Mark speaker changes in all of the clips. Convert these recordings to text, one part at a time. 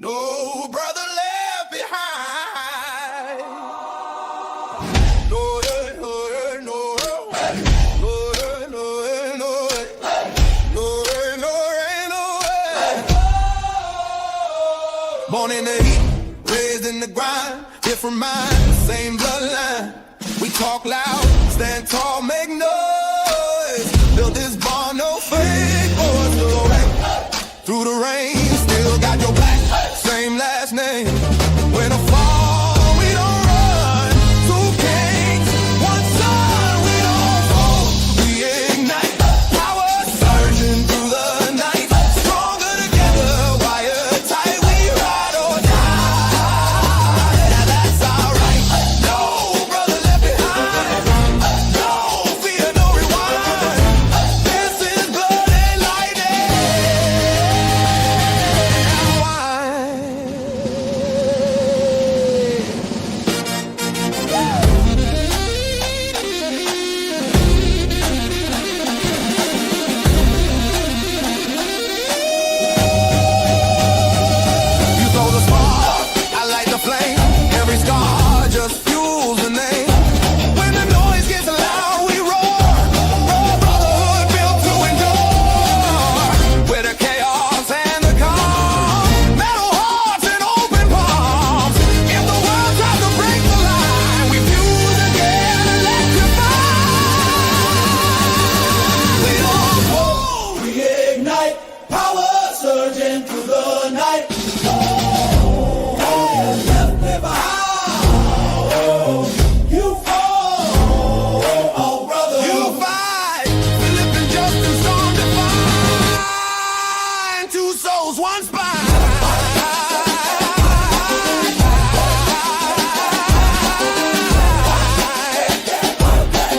Speaker 1: No brother left behind. No, no, no, no, no, no, no. Born in the heat, raised in the grind, different mind, same bloodline. We talk loud, stand tall, make noise. Build this bar, no fake boys, no right. Through the rain, still got your back. Same last name. When I fall, we don't run. Two kings, one sun, we don't fall. We ignite, power surging through the night. Stronger together, wire tight. We ride or die. Now that's alright. No brother left behind. No fear, no rewind. This is blood and lightning. You throw the spark, I light the flame. Every scar just fuels the name. When the noise gets loud, we roar. Roar, brotherhood built to endure. With the chaos and the calm, metal hearts and open palms. If the world tries to break the line, we fuse again, electrify. We don't move, we ignite. Power surging through the night. Left behind. You fall, oh brother. You fight, Philip and Justin storm divine. Two souls, one spine.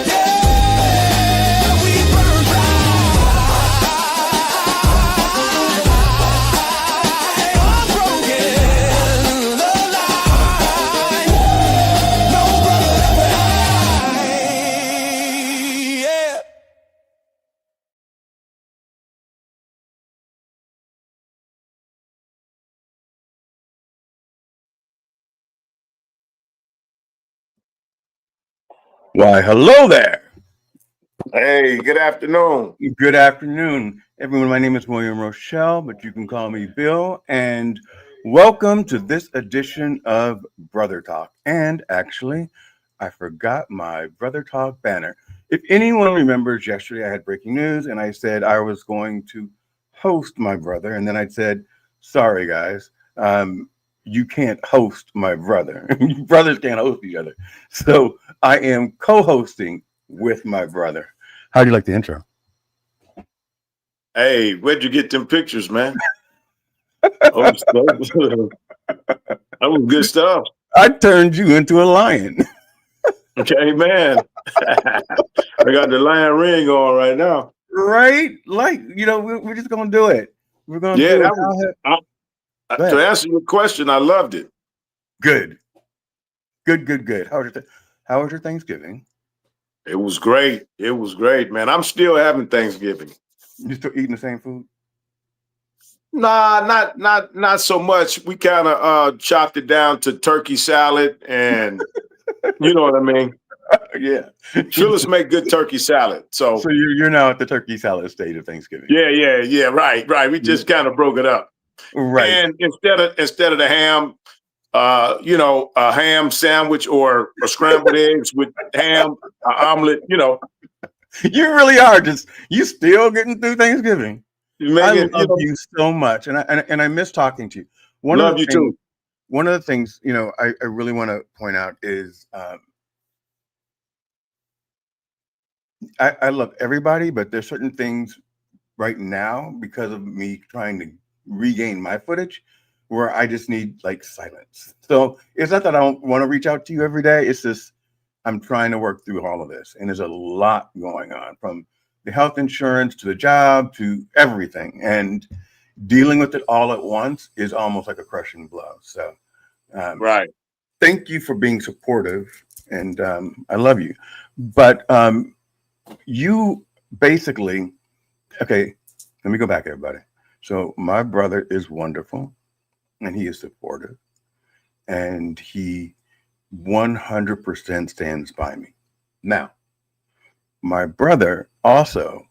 Speaker 1: Yeah, we burn bright. Unbroken, the line. No brother left behind. Yeah.
Speaker 2: Why, hello there.
Speaker 3: Hey, good afternoon.
Speaker 2: Good afternoon, everyone. My name is William Rochelle, but you can call me Bill. And welcome to this edition of Brother Talk. And actually, I forgot my Brother Talk banner. If anyone remembers, yesterday I had breaking news and I said I was going to host my brother. And then I said, sorry, guys, you can't host my brother. Brothers can't host each other. So I am co-hosting with my brother. How do you like the intro?
Speaker 3: Hey, where'd you get them pictures, man? That was good stuff.
Speaker 2: I turned you into a lion.
Speaker 3: Okay, man. I got the lion ring on right now.
Speaker 2: Right? Like, we're just going to do it. We're going to
Speaker 3: Yeah,
Speaker 2: do
Speaker 3: that
Speaker 2: it.
Speaker 3: was, to answer your question, I loved it.
Speaker 2: Good. Good. How was your Thanksgiving?
Speaker 3: It was great. It was great, man. I'm still having Thanksgiving.
Speaker 2: You still eating the same food?
Speaker 3: Nah, not so much. We kind of chopped it down to turkey salad, and you know what I mean.
Speaker 2: Yeah.
Speaker 3: Phyllis make good turkey salad. So
Speaker 2: you're now at the turkey salad stage of Thanksgiving.
Speaker 3: Yeah. Right. We just kind of broke it up.
Speaker 2: Right.
Speaker 3: And instead of the ham, a ham sandwich or scrambled eggs with ham, omelet,
Speaker 2: You really are you still getting through Thanksgiving. I love you so much, and I miss talking to you.
Speaker 3: Love you too.
Speaker 2: One of the things I really want to point out is I love everybody, but there's certain things right now because of me trying to regain my footage where I just need like silence. So it's not that I don't want to reach out to you every day. It's just I'm trying to work through all of this, and there's a lot going on, from the health insurance to the job to everything, and dealing with it all at once is almost like a crushing blow. So
Speaker 3: Right.
Speaker 2: thank you for being supportive, and I love you. But you basically, okay, let me go back, everybody. So my brother is wonderful. and he is supportive, and he 100% stands by me. Now, my brother also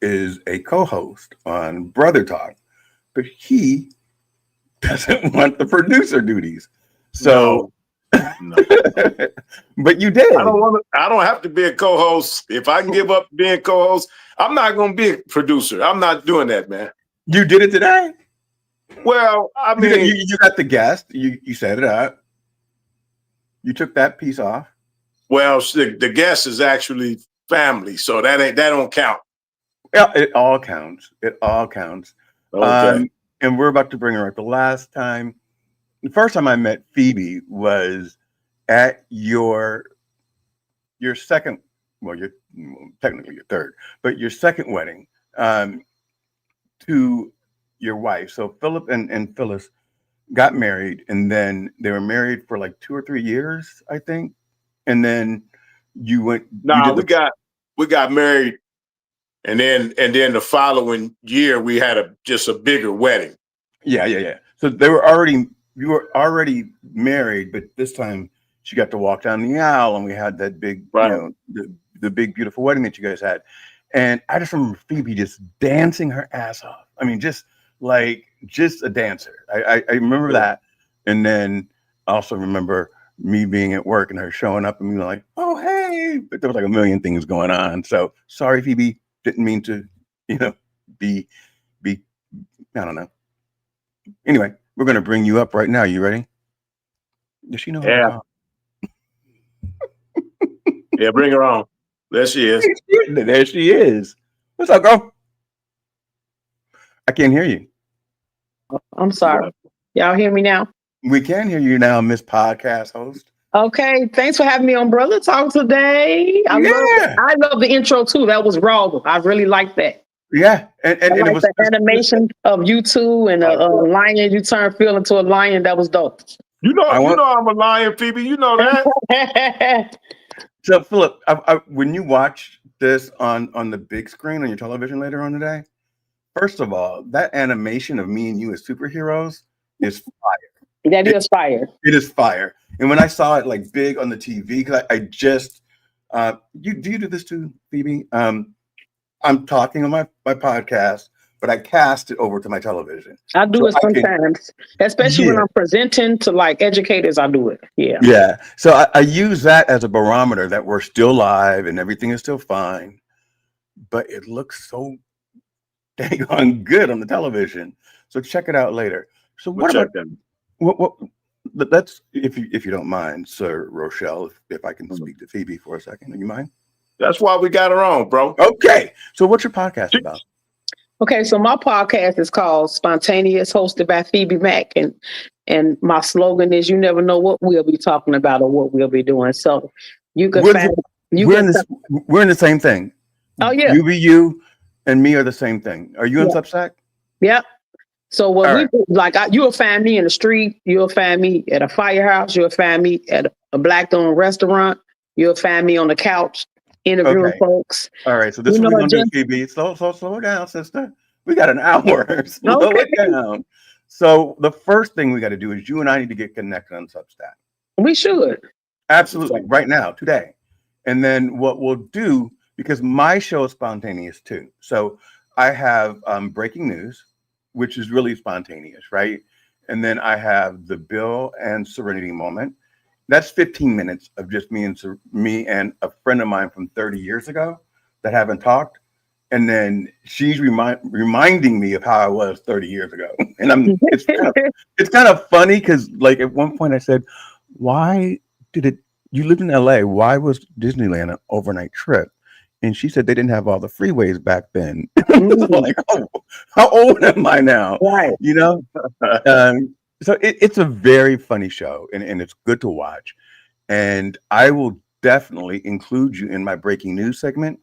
Speaker 2: is a co-host on Brother Talk, but he doesn't want the producer duties. So,
Speaker 3: no.
Speaker 2: but you did.
Speaker 3: I don't have to be a co-host. If I can give up being co-host, I'm not going to be a producer. I'm not doing that, man.
Speaker 2: You did it today.
Speaker 3: Well, I mean,
Speaker 2: you got the guest. You set it up. You took that piece off.
Speaker 3: Well, the guest is actually family, so that don't count.
Speaker 2: Yeah, it all counts. It all counts.
Speaker 3: Okay.
Speaker 2: And we're about to bring her up. The first time I met Phoebe was at your second, well, you're technically your third, but your second wedding to your wife. So Philip and Phyllis got married, and then they were married for like 2 or 3 years, I think. And then you went.
Speaker 3: No, we got married, and then the following year we had just a bigger wedding.
Speaker 2: Yeah. So you were already married, but this time she got to walk down the aisle, and we had that big,
Speaker 3: Right.
Speaker 2: the big beautiful wedding that you guys had. And I just remember Phoebe just dancing her ass off. I mean, just a dancer. I remember that. And then I also remember me being at work and her showing up and me like, oh, hey, but there was like a million things going on. So sorry, Phoebe, didn't mean to, be, I don't know. Anyway, we're going to bring you up right now. You ready? Does she know how to talk?
Speaker 3: Yeah, bring her on. There she is.
Speaker 2: There she is. What's up, girl? I can't hear you.
Speaker 4: I'm sorry. Y'all hear me now?
Speaker 2: We can hear you now, Miss Podcast Host.
Speaker 4: Okay. Thanks for having me on Brother Talk today. I love the intro too. That was raw. I really like that.
Speaker 2: Yeah. And
Speaker 4: it
Speaker 2: was
Speaker 4: the animation of you two and a lion. You turn Phil into a lion. That was dope.
Speaker 3: I'm a lion, Phoebe. You know that.
Speaker 2: So, Philip, when you watch this on the big screen on your television later on today, first of all, that animation of me and you as superheroes is fire.
Speaker 4: That is fire.
Speaker 2: It is fire. And when I saw it like big on the TV, because I just, do you do this too, Phoebe? I'm talking on my podcast, but I cast it over to my television.
Speaker 4: I do it sometimes, especially when I'm presenting to like educators. I do it. Yeah.
Speaker 2: Yeah. So I use that as a barometer that we're still live and everything is still fine, but it looks so dang on good on the television. So check it out later. So what that's if you don't mind, Sir Rochelle, if I can speak to Phoebe for a second, do you mind?
Speaker 3: That's why we got her on, bro.
Speaker 2: Okay. So what's your podcast about?
Speaker 4: Okay, so my podcast is called Spontaneous, hosted by Phoebe Mack, and my slogan is "You never know what we'll be talking about or what we'll be doing." So you can
Speaker 2: we're in the same thing.
Speaker 4: Oh yeah,
Speaker 2: you be you, and me are the same thing. Are you in Substack?
Speaker 4: Yep. So what you'll find me in the street. You'll find me at a firehouse. You'll find me at a black-owned restaurant. You'll find me on the couch interviewing folks.
Speaker 2: All right. So this is what we're going to do, Phoebe. Slow down, sister. We got an hour. Slow it down. So the first thing we got to do is you and I need to get connected on Substack.
Speaker 4: We should.
Speaker 2: Absolutely. Right now, today. And then what we'll do, because my show is spontaneous too. So I have breaking news, which is really spontaneous, right? And then I have the Bill and Serenity moment. That's 15 minutes of just me and a friend of mine from 30 years ago that haven't talked. And then she's reminding me of how I was 30 years ago. And it's kind of funny because like at one point I said, why you lived in LA, why was Disneyland an overnight trip? And she said they didn't have all the freeways back then. Like, oh, how old am I now?
Speaker 4: Right.
Speaker 2: So it's a very funny show and it's good to watch. And I will definitely include you in my breaking news segment.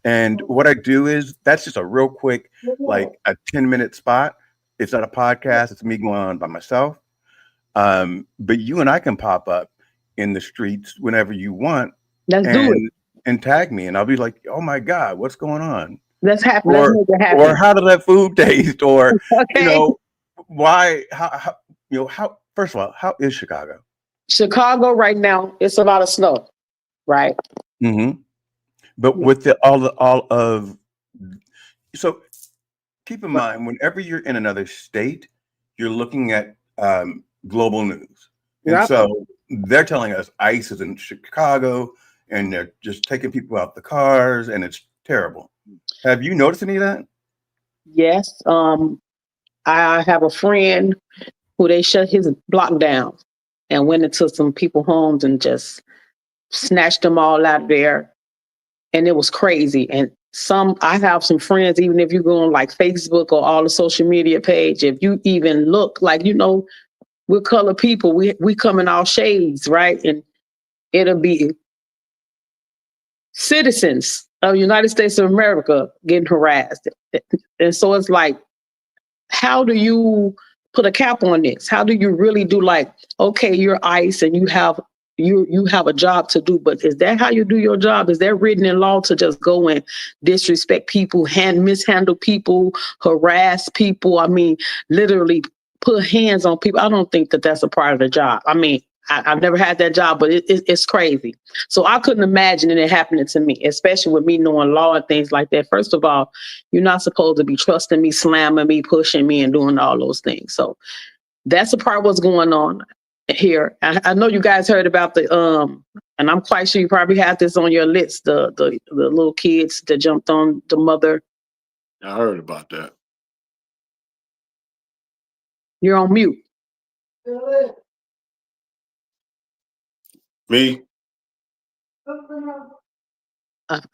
Speaker 2: And what I do is that's just a real quick, like a 10-minute spot. It's not a podcast. It's me going on by myself. But you and I can pop up in the streets whenever you want.
Speaker 4: Let's do it.
Speaker 2: And tag me. And I'll be like, oh my God, what's going on?
Speaker 4: Let's make it happen.
Speaker 2: Or how did that food taste? Or, why, first of all, how is Chicago?
Speaker 4: Chicago right now, it's a lot of snow, right?
Speaker 2: Mm-hmm. But
Speaker 4: Yeah.
Speaker 2: with all of, so keep in mind, whenever you're in another state, you're looking at global news. And
Speaker 4: Yep.
Speaker 2: so they're telling us ICE is in Chicago and they're just taking people out the cars and it's terrible. Have you noticed any of that?
Speaker 4: Yes. I have a friend who they shut his block down and went into some people's homes and just snatched them all out there. And it was crazy. And I have some friends, even if you go on like Facebook or all the social media page, if you even look like, we're colored people, we come in all shades, right? And it'll be citizens of the United States of America getting harassed. And so it's like, how do you put a cap on this? How do you really do like, okay, you're ICE and you have a job to do, but is that how you do your job? Is that written in law to just go and disrespect people, mishandle people, harass people? I mean, literally put hands on people. I don't think that that's a part of the job. I mean, I've never had that job, but it's crazy. So I couldn't imagine it happening to me, especially with me knowing law and things like that. First of all, you're not supposed to be trusting me, slamming me, pushing me, and doing all those things. So that's a part of what's going on here. I know you guys heard about and I'm quite sure you probably have this on your list, the little kids that jumped on the mother.
Speaker 3: I heard about that.
Speaker 4: You're on mute.
Speaker 3: Me?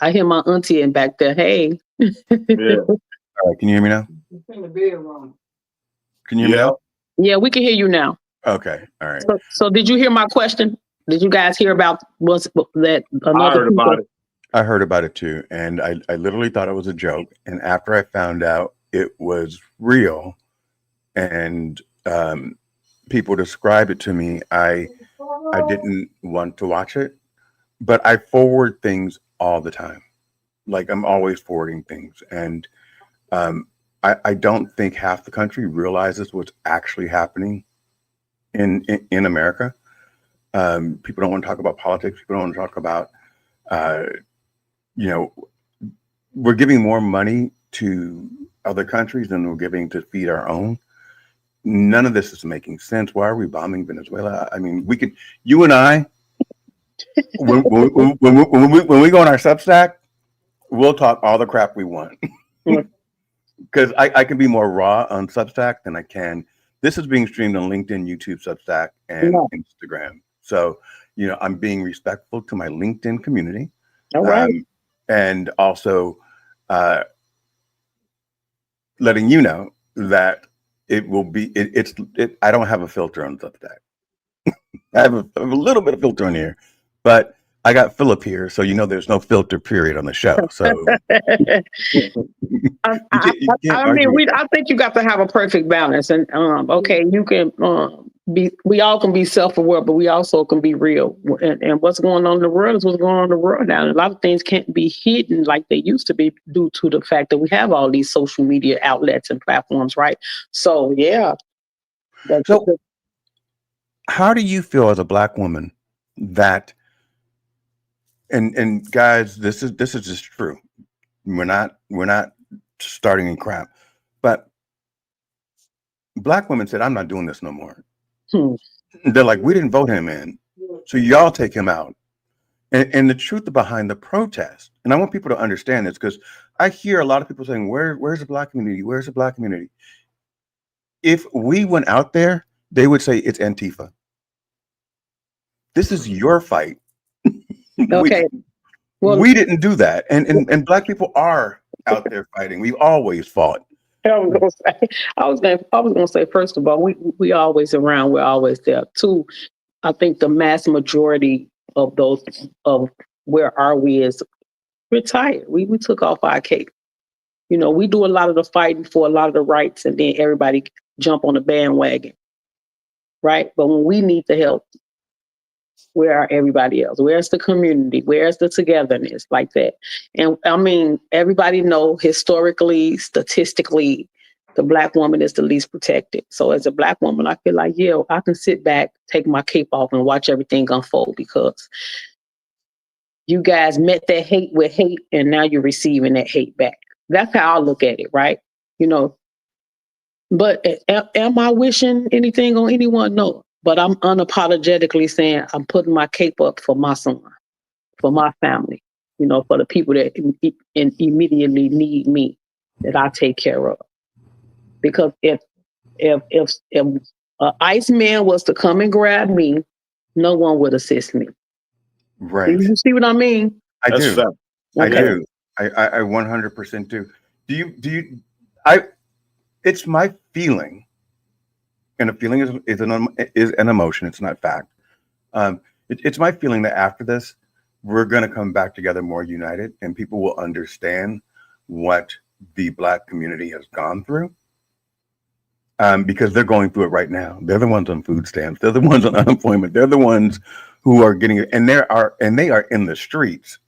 Speaker 4: I hear my auntie in back there. Hey.
Speaker 3: Yeah.
Speaker 2: All right, can you hear me now? Can you hear me now?
Speaker 4: Yeah, we can hear you now.
Speaker 2: Okay, all right.
Speaker 4: So did you hear my question? Did you guys hear about what's that?
Speaker 3: I heard about it.
Speaker 2: I heard about it too, and I literally thought it was a joke. And after I found out it was real, and people described it to me, I didn't want to watch it. But I forward things all the time. Like I'm always forwarding things, and I don't think half the country realizes what's actually happening in America. People don't want to talk about politics. People don't want to talk about, we're giving more money to other countries than we're giving to feed our own. None of this is making sense. Why are we bombing Venezuela? I mean, you and I, when we go on our Substack, we'll talk all the crap we want. Because I can be more raw on Substack than I can. This is being streamed on LinkedIn, YouTube, Substack, and Instagram. So, I'm being respectful to my LinkedIn community.
Speaker 4: All right.
Speaker 2: And also letting you know that it will be, I don't have a filter on Substack. I have a little bit of filter on here, but I got Philip here, so there's no filter period on the show. So
Speaker 4: I think you got to have a perfect balance. And okay, you can we all can be self-aware, but we also can be real. And what's going on in the world is what's going on in the world now. And a lot of things can't be hidden like they used to be due to the fact that we have all these social media outlets and platforms, right? So yeah.
Speaker 2: So how do you feel as a Black woman that and guys, this is just true. We're not starting in crap, but Black women said, "I'm not doing this no more." They're like, "We didn't vote him in, so y'all take him out." And the truth behind the protest, and I want people to understand this because I hear a lot of people saying, "Where's the Black community? Where's the Black community?" If we went out there, they would say it's Antifa. This is your fight.
Speaker 4: Okay.
Speaker 2: We didn't do that. And Black people are out there fighting. We've always fought.
Speaker 4: I was gonna say, first of all, we always around, we're always there. Two, I think the mass majority of those of where are we is retired. We took off our cape. We do a lot of the fighting for a lot of the rights, and then everybody jump on the bandwagon. Right? But when we need the help, where are everybody else? Where's the community? Where's the togetherness like that? And I mean, everybody know historically, statistically, the Black woman is the least protected. So as a Black woman, I feel like, yeah, I can sit back, take my cape off, and watch everything unfold because you guys met that hate with hate, and now you're receiving that hate back. That's how I look at it, right? You know, but am I wishing anything on anyone? No. But I'm unapologetically saying I'm putting my cape up for my son, for my family, you know, for the people that immediately need me, that I take care of. Because if Iceman was to come and grab me, no one would assist me.
Speaker 2: Right.
Speaker 4: Do you see what I mean?
Speaker 2: I
Speaker 3: That's
Speaker 2: do.
Speaker 3: fair.
Speaker 2: I
Speaker 4: Okay.
Speaker 2: do. I 100% do. It's my feeling, and a feeling is an emotion. It's not fact. It's my feeling that after this, we're going to come back together more united, and people will understand what the Black community has gone through. Because they're going through it right now. They're the ones on food stamps. They're the ones on unemployment. They're the ones who are getting it, and they are in the streets.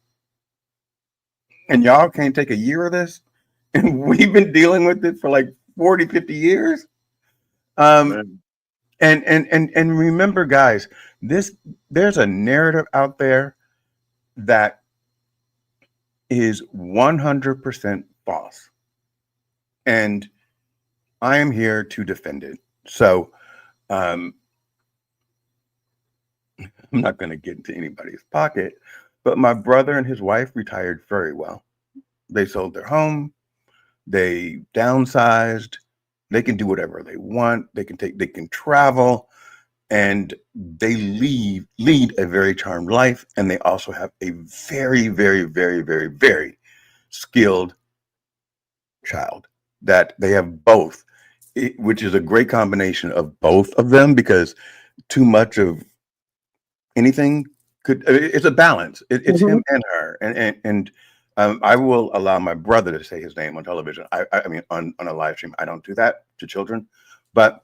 Speaker 2: And y'all can't take a year of this, and we've been dealing with it for like 40, 50 years. And remember, guys, there's a narrative out there that is 100% false, and I am here to defend it. So I'm not going to get into anybody's pocket, but my brother and his wife retired very well. They sold their home, they downsized, they can do whatever they want, they can travel, and they lead a very charmed life, and they also have a very, very, very, very, very skilled child that they have both, which is a great combination of both of them, because too much of anything it's a balance. It's him and her, and I will allow my brother to say his name on television. I mean, on a live stream. I don't do that to children, but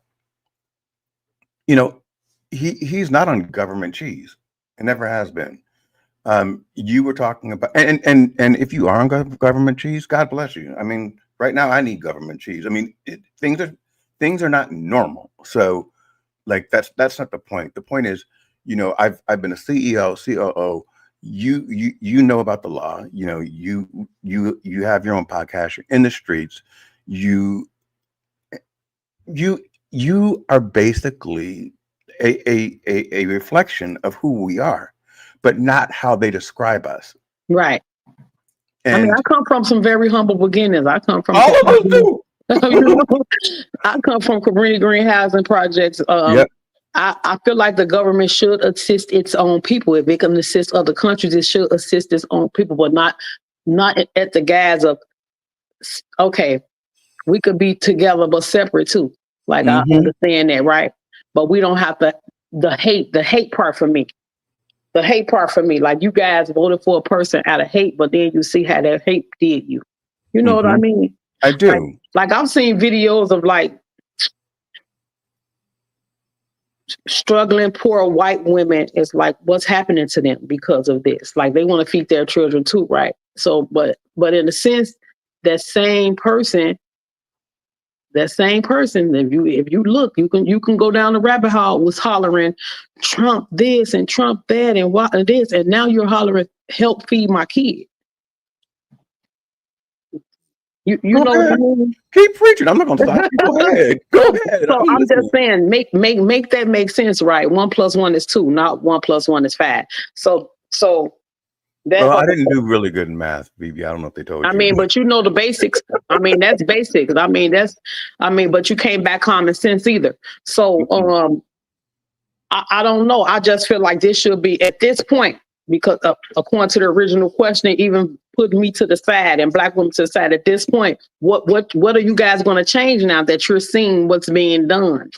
Speaker 2: you know, he's not on government cheese. It never has been. You were talking about, and if you are on government cheese, God bless you. I mean, right now I need government cheese. I mean, things are not normal. So, like that's not the point. The point is, you know, I've been a CEO, COO. You know about the law. You know, you have your own podcast. You're in the streets. You are basically a reflection of who we are, but not how they describe us.
Speaker 4: Right.
Speaker 2: And
Speaker 4: I mean, I come from some very humble beginnings. I come from
Speaker 2: all of us do.
Speaker 4: you know, I come from Cabrini Green Housing Projects.
Speaker 2: Yep.
Speaker 4: I feel like the government should assist its own people. If it can assist other countries, it should assist its own people, but not at the guise of, okay, we could be together but separate too. Like I understand that, right? But we don't have to the hate part for me. The hate part for me, like you guys voted for a person out of hate, but then you see how that hate did you. You know what I mean?
Speaker 2: I do.
Speaker 4: Like I've seen videos of like struggling poor white women. It's like what's happening to them because of this. Like they want to feed their children too, right? So, but in a sense, that same person, if you look, you can go down the rabbit hole, was hollering Trump this and Trump that and what and this, and now you're hollering help feed my kid. You know what I mean?
Speaker 2: Keep preaching. I'm not gonna stop you. Go ahead. Go ahead.
Speaker 4: So I'm just saying, make that make sense, right? 1 + 1 is 2, not 1 + 1 is 5. So that.
Speaker 2: Well, I didn't do really good in math, BB. I don't know if they told you.
Speaker 4: I mean, but you know the basics. I mean, that's basics. But you can't back common sense either. So I don't know. I just feel like this should be at this point, because according to the original question, even put me to the side and Black women to the side at this point, what are you guys going to change now that you're seeing what's being done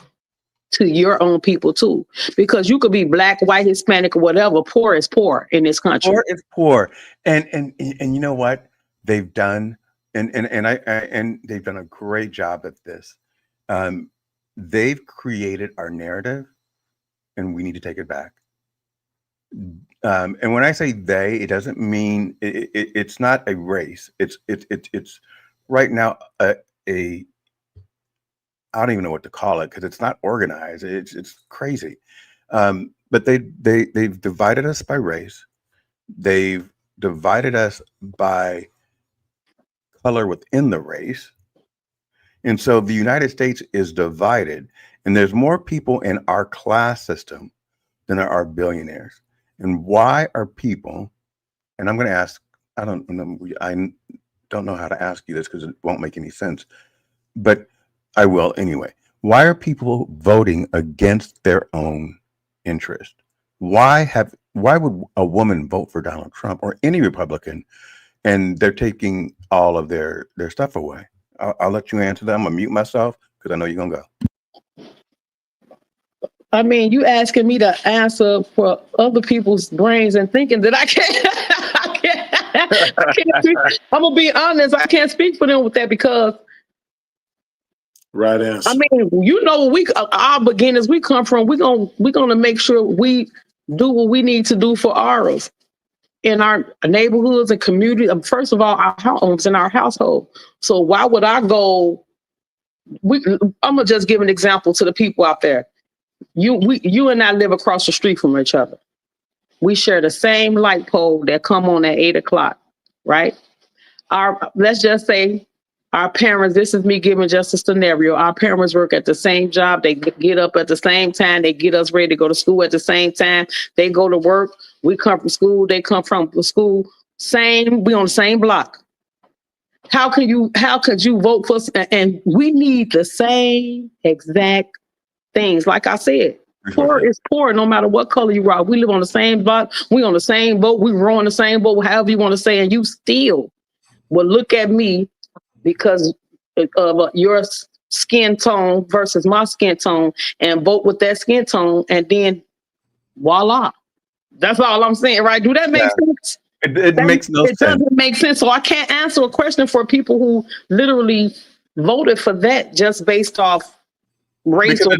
Speaker 4: to your own people too? Because you could be Black, white, Hispanic, or whatever. Poor is poor in this country.
Speaker 2: Poor is poor, and you know what they've done, and they've done a great job at this. They've created our narrative, and we need to take it back. And when I say they, it doesn't mean it's not a race. It's right now a I don't even know what to call it because it's not organized. It's crazy. But they've divided us by race. They've divided us by color within the race. And so the United States is divided, and there's more people in our class system than there are billionaires. And why are people, and I'm going to ask, I don't know how to ask you this because it won't make any sense, but I will anyway. Why are people voting against their own interest? Why would a woman vote for Donald Trump or any Republican, and they're taking all of their stuff away? I'll let you answer that. I'm gonna mute myself because I know you're gonna go.
Speaker 4: I mean, you asking me to answer for other people's brains and thinking that I can't. I can't. I'm gonna be honest. I can't speak for them with that because.
Speaker 3: Right answer.
Speaker 4: I mean, you know, our beginners we come from. We're gonna make sure we do what we need to do for ours in our neighborhoods and community. First of all, our homes and our household. So why would I go? I'm gonna just give an example to the people out there. You and I live across the street from each other. We share the same light pole that come on at 8 o'clock, right? Let's just say our parents, this is me giving just a scenario. Our parents work at the same job. They get up at the same time. They get us ready to go to school at the same time. They go to work. We come from school. They come from the school. We on the same block. How could you vote for, and we need the same exact things. Like I said, poor is poor no matter what color you are. We live on the same block. We on the same boat. We row on the same boat, however you want to say, and you still will look at me because of your skin tone versus my skin tone and vote with that skin tone, and then voila. That's all I'm saying, right? Do that make sense?
Speaker 2: It makes no sense. It
Speaker 4: doesn't make sense. So I can't answer a question for people who literally voted for that just based off race or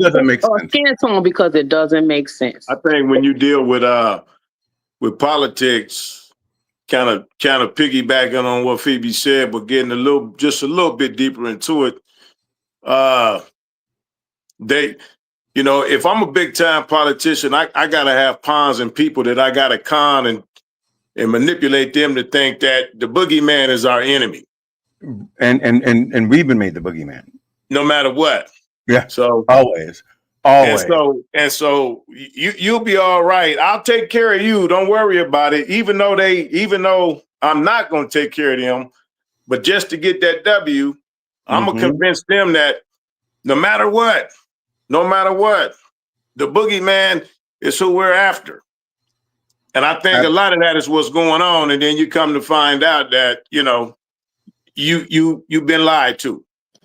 Speaker 4: skin tone because it doesn't make sense.
Speaker 3: I think when you deal with politics, kind of piggybacking on what Phoebe said, but getting just a little bit deeper into it, if I'm a big time politician, I gotta have pawns and people that I gotta con and manipulate them to think that the boogeyman is our enemy.
Speaker 2: And we've been made the boogeyman.
Speaker 3: No matter what.
Speaker 2: Yeah.
Speaker 3: So
Speaker 2: always.
Speaker 3: And so you'll be all right. I'll take care of you. Don't worry about it. Even though I'm not going to take care of them, but just to get that W, I'm going to convince them that no matter what, the boogeyman is who we're after. And I think a lot of that is what's going on. And then you come to find out that, you've been lied to.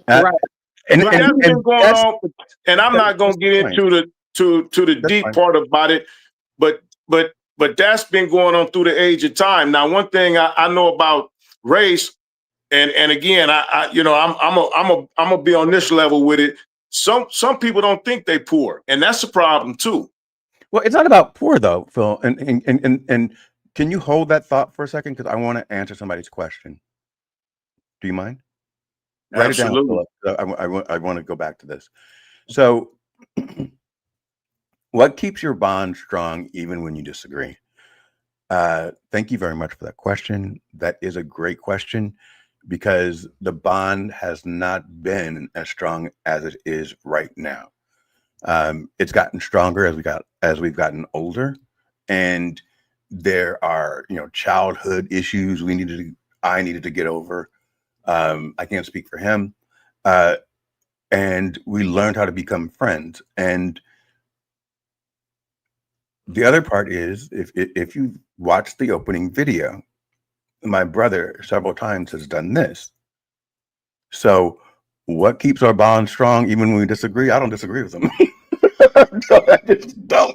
Speaker 4: Right.
Speaker 3: And I'm not going to get into the deep part about it, but that's been going on through the age of time. Now, one thing I know about race, and again, I'm gonna be on this level with it. Some people don't think they poor, and that's a problem too.
Speaker 2: Well, it's not about poor though, Phil. And can you hold that thought for a second because I want to answer somebody's question. Do you mind? Write it down, Philip. I want to go back to this. So, what keeps your bond strong even when you disagree? Thank you very much for that question. That is a great question because the bond has not been as strong as it is right now. It's gotten stronger as we've gotten older, and there are childhood issues I needed to get over. I can't speak for him. And we learned how to become friends. And the other part is, if you watch the opening video, my brother several times has done this. So what keeps our bond strong even when we disagree? I don't disagree with him. So I just don't.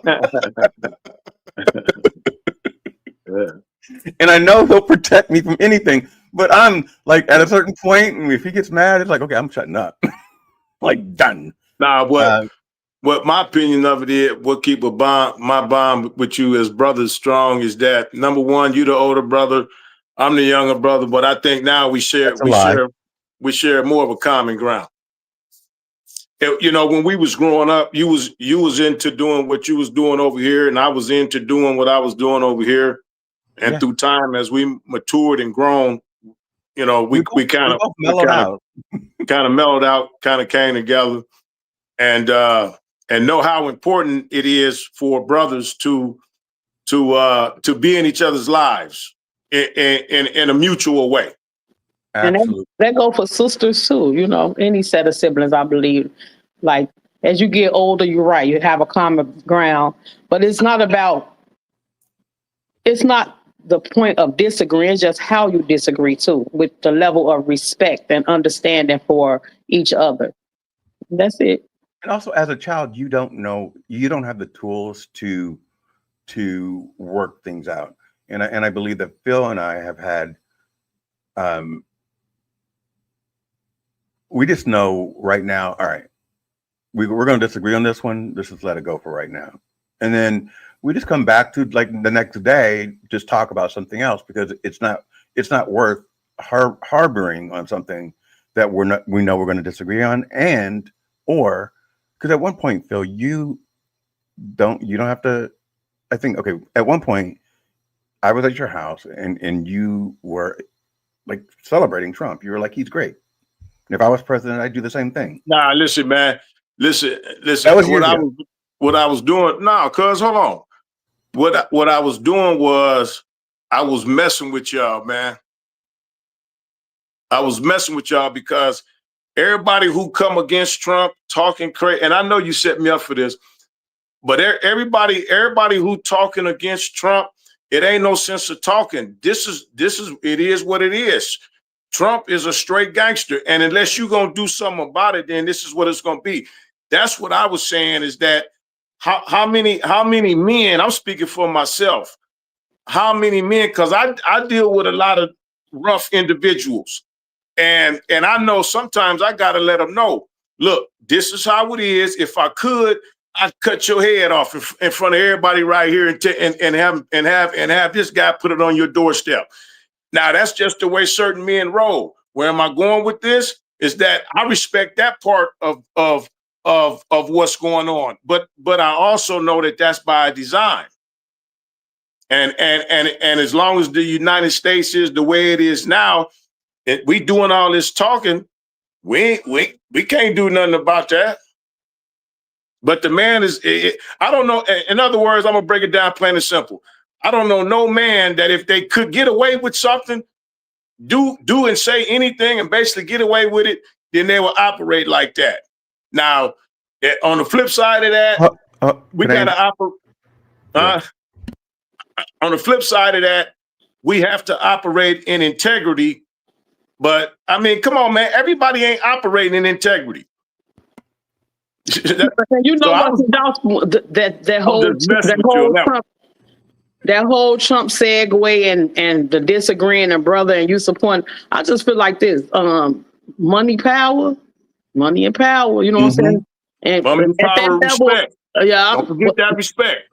Speaker 2: And I know he'll protect me from anything. But I'm like at a certain point, and if he gets mad, it's like, okay, I'm shutting up. Like done.
Speaker 3: Nah, what my opinion of it is, what keep my bond with you as brothers strong is that number one, you the older brother, I'm the younger brother, but I think now we share more of a common ground. you know, when we was growing up, you was into doing what you was doing over here, and I was into doing what I was doing over here. And through time, as we matured and grown, you know, we kind of mellowed out, kind of came together, and know how important it is for brothers to be in each other's lives in a mutual way.
Speaker 4: Absolutely. And that go for sisters too, you know, any set of siblings, I believe. Like, as you get older, you're right, you have a common ground, but it's not the point of disagreeing, it's just how you disagree too, with the level of respect and understanding for each other. That's it.
Speaker 2: And also, as a child, you don't have the tools to work things out. And I believe that Phil and I have had, we just know right now, all right, we're going to disagree on this one. Let's just let it go for right now. And then we just come back to, like, the next day, just talk about something else, because it's not worth harboring on something that we know we're going to disagree on. And, or, because at one point, Phil, you don't have to, I think, okay, at one point I was at your house and you were like celebrating Trump. You were like, he's great. And if I was president, I'd do the same thing.
Speaker 3: Nah, listen, man. Listen.
Speaker 2: That was
Speaker 3: what I was doing. No, cuz hold on. What I was doing was I was messing with y'all, man. I was messing with y'all because everybody who come against Trump talking crazy, and I know you set me up for this, but everybody who talking against Trump, it ain't no sense of talking. It is what it is. Trump is a straight gangster, and unless you're gonna do something about it, then this is what it's gonna be. That's what I was saying, is that how many men, I'm speaking for myself, how many men, because I deal with a lot of rough individuals, and I know sometimes I gotta let them know, look, this is how it is. If I could, I'd cut your head off in front of everybody right here and have this guy put it on your doorstep. Now, that's just the way certain men roll. Where am I going with this? Is that I respect that part of what's going on, but I also know that that's by design. And as long as the United States is the way it is now, we doing all this talking, we can't do nothing about that. But the man I don't know. In other words, I'm gonna break it down plain and simple. I don't know no man that if they could get away with something, do and say anything and basically get away with it, then they will operate like that. Now, on the flip side of that, we gotta operate. On the flip side of that, we have to operate in integrity. But I mean, come on, man, everybody ain't operating in integrity.
Speaker 4: You know that whole Trump segue and the disagreeing and brother and you supporting. I just feel like this: money and power. You know what I'm saying? And
Speaker 3: money, power, respect.
Speaker 4: Yeah,
Speaker 3: don't forget that respect.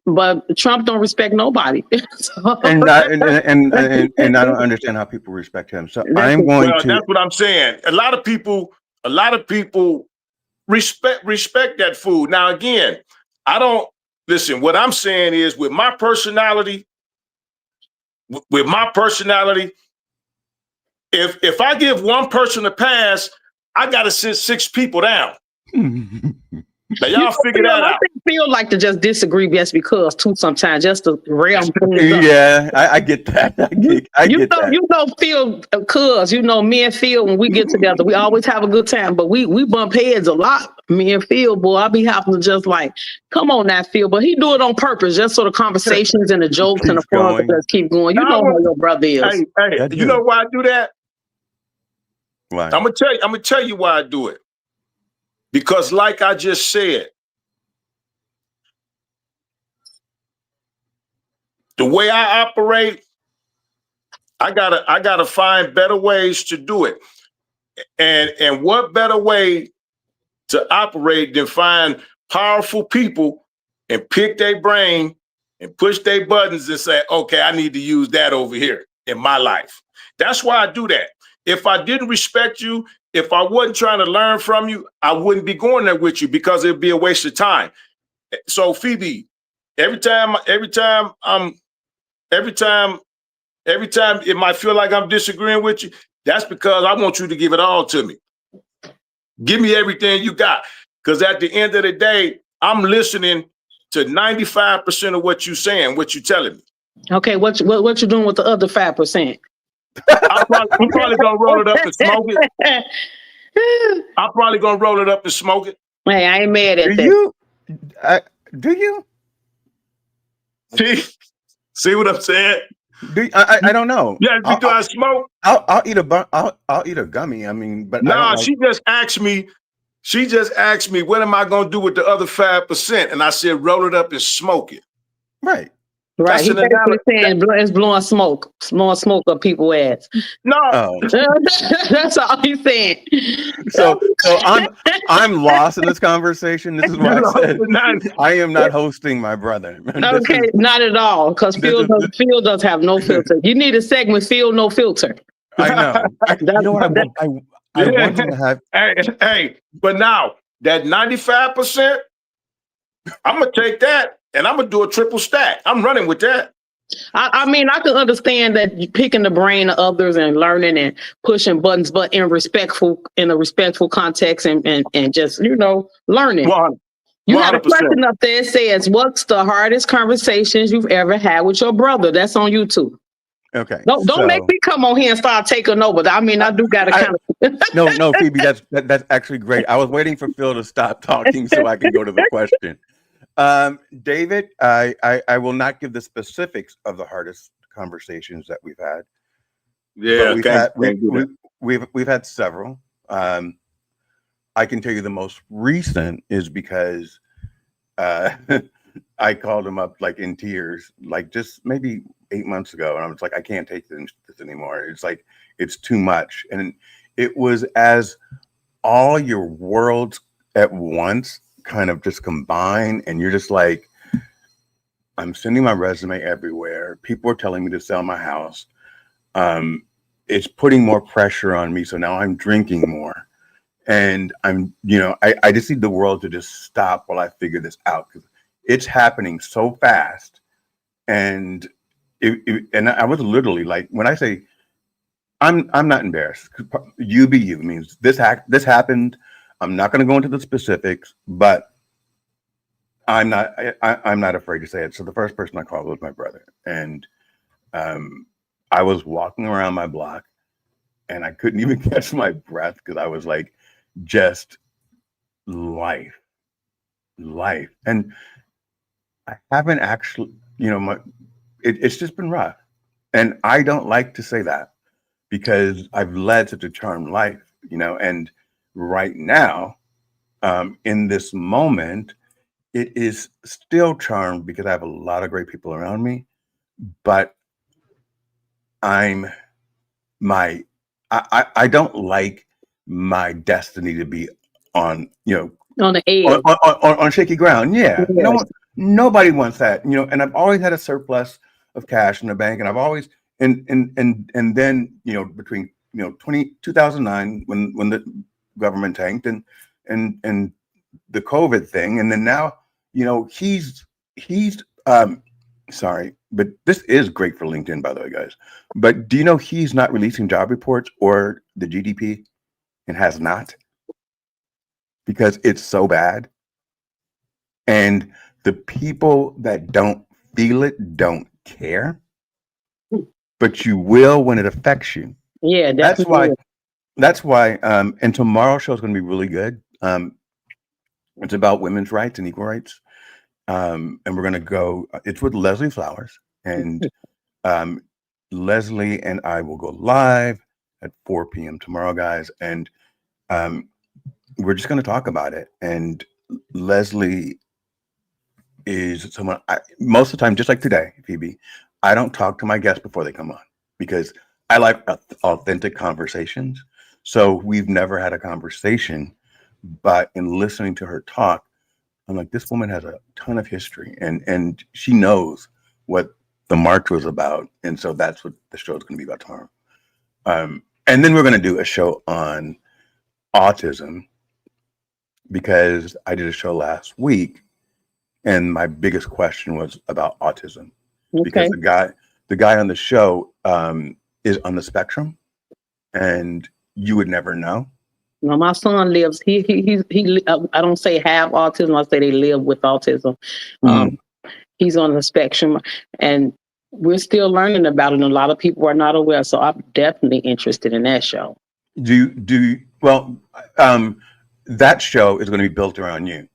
Speaker 4: But Trump don't respect nobody.
Speaker 2: and I don't understand how people respect him. So I'm going to.
Speaker 3: That's what I'm saying. A lot of people respect that food. Now, again, I don't listen. What I'm saying is, with my personality, if I give one person a pass, I got to sit 6 people down. Now, y'all figure that out.
Speaker 4: I feel like to just disagree just because too sometimes, just to realm things up.
Speaker 2: Yeah, I get that. I get that.
Speaker 4: You know, Phil, cuz, you know, me and Phil, when we get together, we always have a good time, but we bump heads a lot. Me and Phil, boy, I be having to just like, come on now, Phil, but he do it on purpose, just sort of conversations and the jokes and the fun just keep going. You know how your brother is.
Speaker 3: Hey, you know why I do that?
Speaker 2: Why?
Speaker 3: I'm gonna tell you why I do it. Because, like I just said, the way I operate, I gotta find better ways to do it. And what better way to operate than find powerful people and pick their brain and push their buttons and say, okay, I need to use that over here in my life. That's why I do that. If I didn't respect you, if I wasn't trying to learn from you, I wouldn't be going there with you because it'd be a waste of time. So Phoebe, every time it might feel like I'm disagreeing with you, that's because I want you to give it all to me. Give me everything you got. Because at the end of the day, I'm listening to 95% of what you're saying, what you're telling me.
Speaker 4: Okay, what you doing with the other 5%?
Speaker 3: I'm probably gonna roll it up and smoke it. I'm probably gonna roll it up and smoke it.
Speaker 4: Hey, I ain't mad at that.
Speaker 2: Do you?
Speaker 3: See what I'm saying?
Speaker 2: I don't know.
Speaker 3: Yeah, do I smoke?
Speaker 2: I'll eat a gummy. I mean, but
Speaker 3: nah, she just asked me. She just asked me, what am I gonna do with the other 5%? And I said, roll it up and smoke it.
Speaker 2: Right.
Speaker 4: Right. He's basically saying it's blowing smoke up people's ass.
Speaker 3: No.
Speaker 4: That's all he's saying.
Speaker 2: So I'm lost in this conversation. This is why I said I am not hosting my brother.
Speaker 4: Okay, not at all. Because Phil does have no filter. You need a segment, Phil, no filter.
Speaker 2: I know. You know what I want him to have.
Speaker 3: Hey, but now that 95%, I'm gonna take that. And I'm gonna do a triple stack. I'm running with that.
Speaker 4: I mean, I can understand that you picking the brain of others and learning and pushing buttons, but in a respectful context and just learning. 100%. You had a question up there that says, "What's the hardest conversations you've ever had with your brother?" That's on YouTube.
Speaker 2: Okay.
Speaker 4: Don't make me come on here and start taking over. I mean, I do got to kind of.
Speaker 2: No, Phoebe, that's actually great. I was waiting for Phil to stop talking so I can go to the question. David, I will not give the specifics of the hardest conversations that we've had.
Speaker 3: Yeah,
Speaker 2: we've had several. I can tell you the most recent is because I called him up like in tears, like just maybe 8 months ago, and I was like, I can't take this anymore. It's like it's too much, and it was as all your worlds at once kind of just combine, and you're just like, I'm sending my resume everywhere. People are telling me to sell my house. It's putting more pressure on me. So now I'm drinking more, and I'm, I just need the world to just stop while I figure this out, because it's happening so fast. And and I was literally like, when I say I'm not embarrassed. You be you means this happened. I'm not going to go into the specifics, but I'm not afraid to say it. So the first person I called was my brother, and I was walking around my block, and I couldn't even catch my breath because I was like, just life, and I haven't actually, it's just been rough, and I don't like to say that because I've led such a charmed life, and right now, in this moment, it is still charmed because I have a lot of great people around me, but I don't like my destiny to be on,
Speaker 4: on the edge,
Speaker 2: on shaky ground. Yeah. Yes. Nobody wants that, and I've always had a surplus of cash in the bank, and I've always, and then, between, 2009 when the government tanked and the COVID thing, and then now, he's sorry, but this is great for LinkedIn, by the way, guys. But do you know he's not releasing job reports or the GDP, and has not, because it's so bad, and the people that don't feel it don't care, but you will when it affects you.
Speaker 4: Yeah,
Speaker 2: that's why and tomorrow's show is going to be really good. It's about women's rights and equal rights, and we're going to go, it's with Leslie Flowers, and Leslie and I will go live at 4 p.m. tomorrow, guys, and we're just going to talk about it. And Leslie is someone, most of the time, just like today, Phoebe, I don't talk to my guests before they come on because I like authentic conversations. So we've never had a conversation, but in listening to her talk, I'm like, this woman has a ton of history, and she knows what the march was about. And so that's what the show is going to be about tomorrow. And then we're going to do a show on autism because I did a show last week, and my biggest question was about autism because the guy on the show is on the spectrum, and you would never know.
Speaker 4: No, my son lives. He I don't say have autism. I say they live with autism. He's on the spectrum, and we're still learning about it. And a lot of people are not aware. So I'm definitely interested in that show.
Speaker 2: That show is going to be built around you.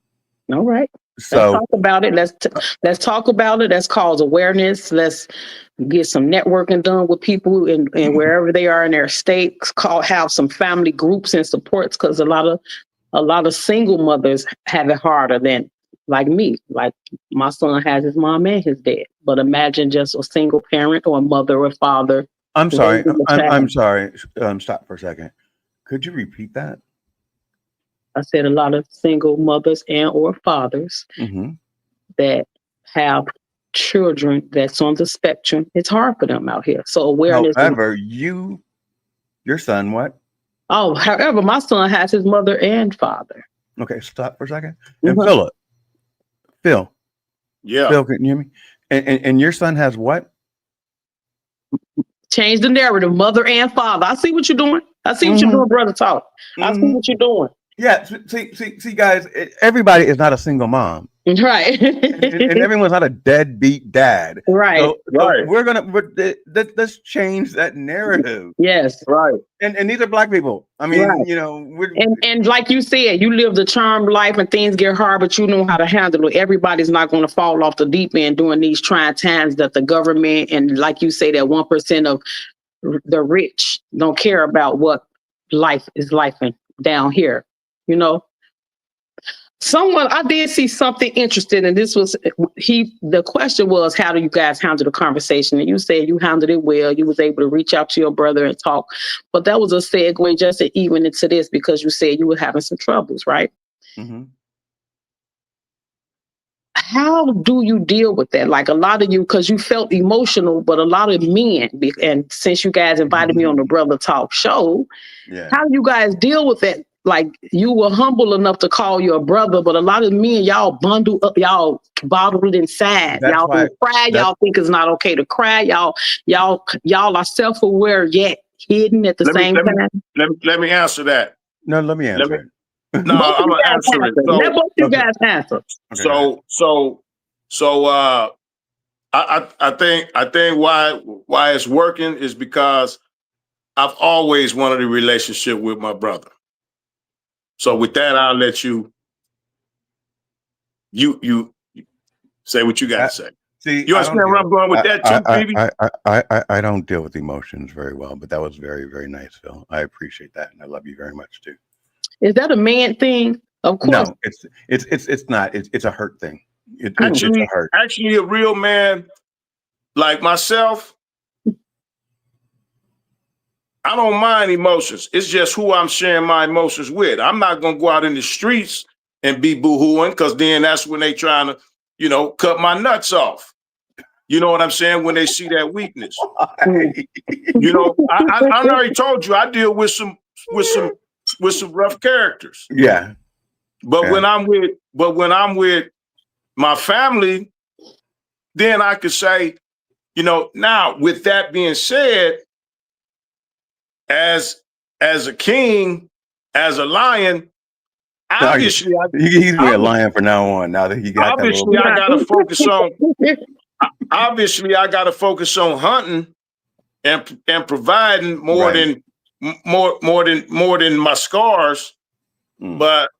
Speaker 4: All right.
Speaker 2: So
Speaker 4: let's talk about it. Let's talk about it. Let's cause awareness. Let's get some networking done with people and wherever they are in their states. Have some family groups and supports, because a lot of single mothers have it harder than like me. Like my son has his mom and his dad. But imagine just a single parent or a mother or father.
Speaker 2: I'm sorry. I'm sorry. Stop for a second. Could you repeat that?
Speaker 4: I said a lot of single mothers and or fathers that have children that's on the spectrum. It's hard for them out here. So awareness.
Speaker 2: However, your son, what?
Speaker 4: Oh, however, my son has his mother and father.
Speaker 2: Okay, stop for a second. And Phil.
Speaker 3: Yeah.
Speaker 2: Phil, can you hear me? And your son has what?
Speaker 4: Change the narrative, mother and father. I see what you're doing. I see what you're doing, brother talk. I see what you're doing.
Speaker 2: Yeah, see, guys, everybody is not a single mom,
Speaker 4: right?
Speaker 2: and everyone's not a deadbeat dad,
Speaker 4: right?
Speaker 2: So let's change that narrative.
Speaker 4: Yes,
Speaker 3: right.
Speaker 2: And these are Black people. I mean,
Speaker 4: and like you said, you live the charmed life, and things get hard, but you know how to handle it. Everybody's not going to fall off the deep end during these trying times that the government and, like you say, that 1% of the rich don't care about what life is like down here. I did see something interesting, and this was the question was, how do you guys handle the conversation? And you said you handled it well. You was able to reach out to your brother and talk, but that was a segue just to even into this, because you said you were having some troubles, right? How do you deal with that? Like a lot of you, because you felt emotional, but a lot of men, and since you guys invited me on the Brother Talk show, how do you guys deal with that? Like, you were humble enough to call your brother, but a lot of men, y'all bundle up, y'all bottle it inside. Y'all don't cry. Y'all think it's not okay to cry. Y'all are self-aware yet hidden at the same time.
Speaker 3: Let me answer that.
Speaker 2: No, let me answer it.
Speaker 3: No, I'm gonna answer it.
Speaker 4: Let both you guys answer.
Speaker 3: I think why it's working is because I've always wanted a relationship with my brother. So with that, I'll let you say what you got to say.
Speaker 2: See,
Speaker 3: you understand where I'm going with that too, baby?
Speaker 2: I don't deal with emotions very well, but that was very, very nice, Phil. I appreciate that, and I love you very much too.
Speaker 4: Is that a man thing? Of course.
Speaker 2: No, it's not. It's a hurt thing. It's a hurt.
Speaker 3: Actually, a real man like myself, I don't mind emotions. It's just who I'm sharing my emotions with. I'm not going to go out in the streets and be boo-hooing, because then that's when they trying to, cut my nuts off. You know what I'm saying? When they see that weakness. I already told you I deal with some rough characters.
Speaker 2: Yeah.
Speaker 3: But when I'm with my family, then I could say, now with that being said, as a king, as a lion, obviously
Speaker 2: he's be a lion from now on. Now that he got
Speaker 3: obviously I gotta focus on obviously I gotta focus on hunting and providing more than my scars. But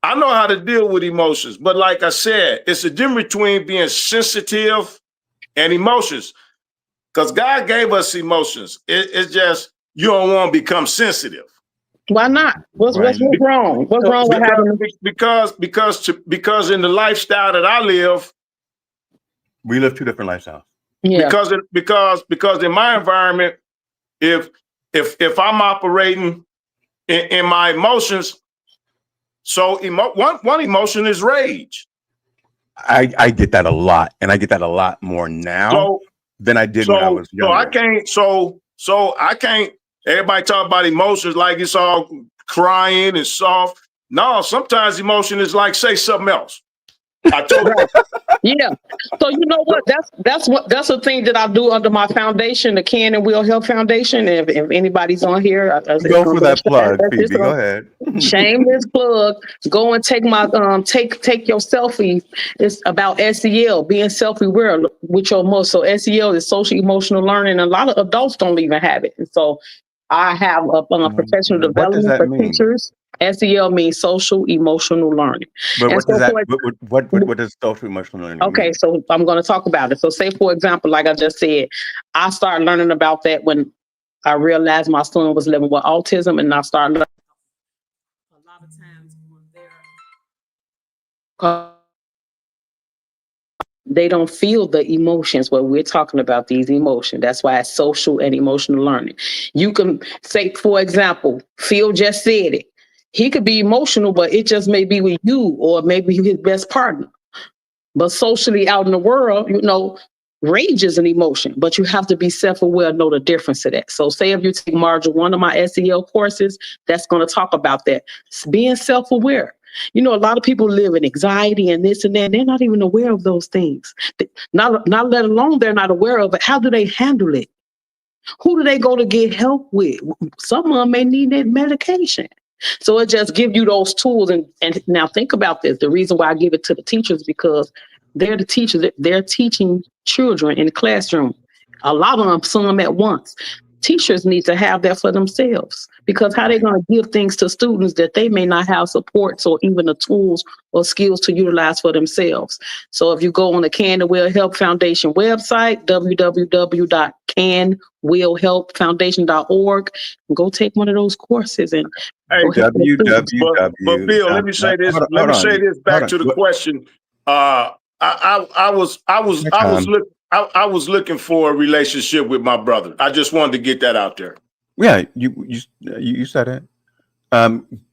Speaker 3: I know how to deal with emotions. But like I said, it's a difference between being sensitive and emotions. Because God gave us emotions. It's just you don't want to become sensitive.
Speaker 4: Why not? What's wrong? What's wrong with having?
Speaker 3: Because in the lifestyle that I live,
Speaker 2: we live two different lifestyles.
Speaker 3: Yeah. Because in my environment, if I'm operating in my emotions, so one emotion is rage.
Speaker 2: I get that a lot, and I get that a lot more now than I did when I was younger.
Speaker 3: So I can't. Everybody talk about emotions like it's all crying and soft. No, sometimes emotion is like, say something else. I told you.
Speaker 4: Yeah. So you know what? That's a thing that I do under my foundation, the Can and Will Help Foundation. If anybody's on here,
Speaker 2: go for that plug, Phoebe. Go ahead.
Speaker 4: Shameless plug. Go and take my take your selfie. It's about SEL, being self-aware with your emotions. So SEL is social emotional learning. A lot of adults don't even have it. And so I have a professional development for teachers. SEL means social emotional learning.
Speaker 2: But what does that? What does social emotional learning mean?
Speaker 4: Okay, so I'm going to talk about it. So, say for example, like I just said, I started learning about that when I realized my son was living with autism, and I started learning a lot of times when they don't feel the emotions. What we're talking about, these emotions. That's why it's social and emotional learning. You can say, for example, Phil just said it. He could be emotional, but it just may be with you or maybe his best partner. But socially out in the world, you know, rage is an emotion, but you have to be self-aware, know the difference of that. So say if you take Marjorie, one of my SEL courses, that's going to talk about that. Being self-aware. You know, a lot of people live in anxiety and this and that. They're not even aware of those things. Not let alone they're not aware of it. How do they handle it? Who do they go to get help with? Some of them may need that medication. So it just gives you those tools. And now think about this. The reason why I give it to the teachers, because they're the teachers. They're teaching children in the classroom. A lot of them, some at once. Teachers need to have that for themselves, because how they going to give things to students that they may not have supports or even the tools or skills to utilize for themselves. So if you go on the Can and Will Help Foundation website, www.canwillhelpfoundation.org, and go take one of those courses. And
Speaker 3: But Bill, let me say this. Let me say this back to the question. I was looking for a relationship with my brother. I just wanted to get that out there.
Speaker 2: Yeah, you said it.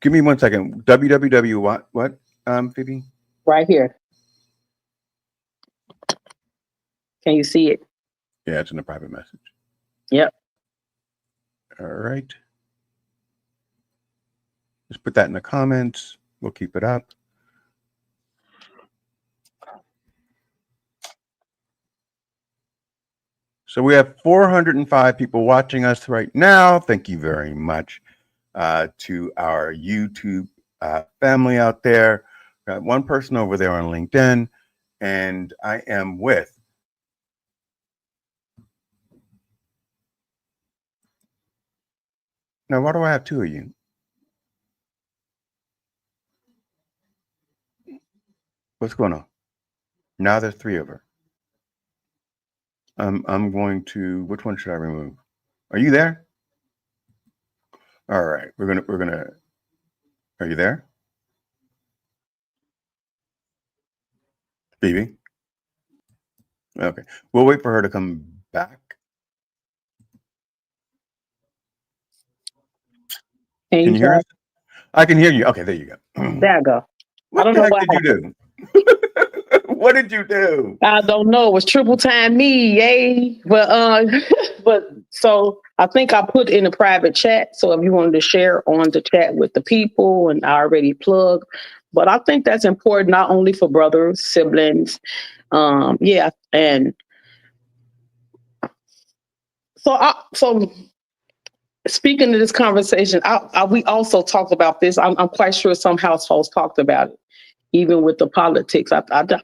Speaker 2: Give me 1 second. www what Phoebe?
Speaker 4: Right here. Can you see it?
Speaker 2: Yeah, it's in the private message.
Speaker 4: Yep.
Speaker 2: All right. Just put that in the comments. We'll keep it up. So we have 405 people watching us right now. Thank you very much to our YouTube family out there. Got one person over there on LinkedIn, and I am with now. Why do I have two of you? What's going on? Now there's three of her. I'm going to, which one should I remove? Are you there? All right, we're gonna, are you there? Phoebe? Okay, we'll wait for her to come back. Can you hear us? I can hear you. Okay, there you go.
Speaker 4: There I go.
Speaker 2: What the heck did you do? What did you do?
Speaker 4: I don't know. It was triple time me, yay. But so I think I put in a private chat. So if you wanted to share on the chat with the people, and I already plug. But I think that's important, not only for brothers, siblings. Yeah. And so speaking of this conversation, we also talked about this. I'm quite sure some households talked about it. Even with the politics, I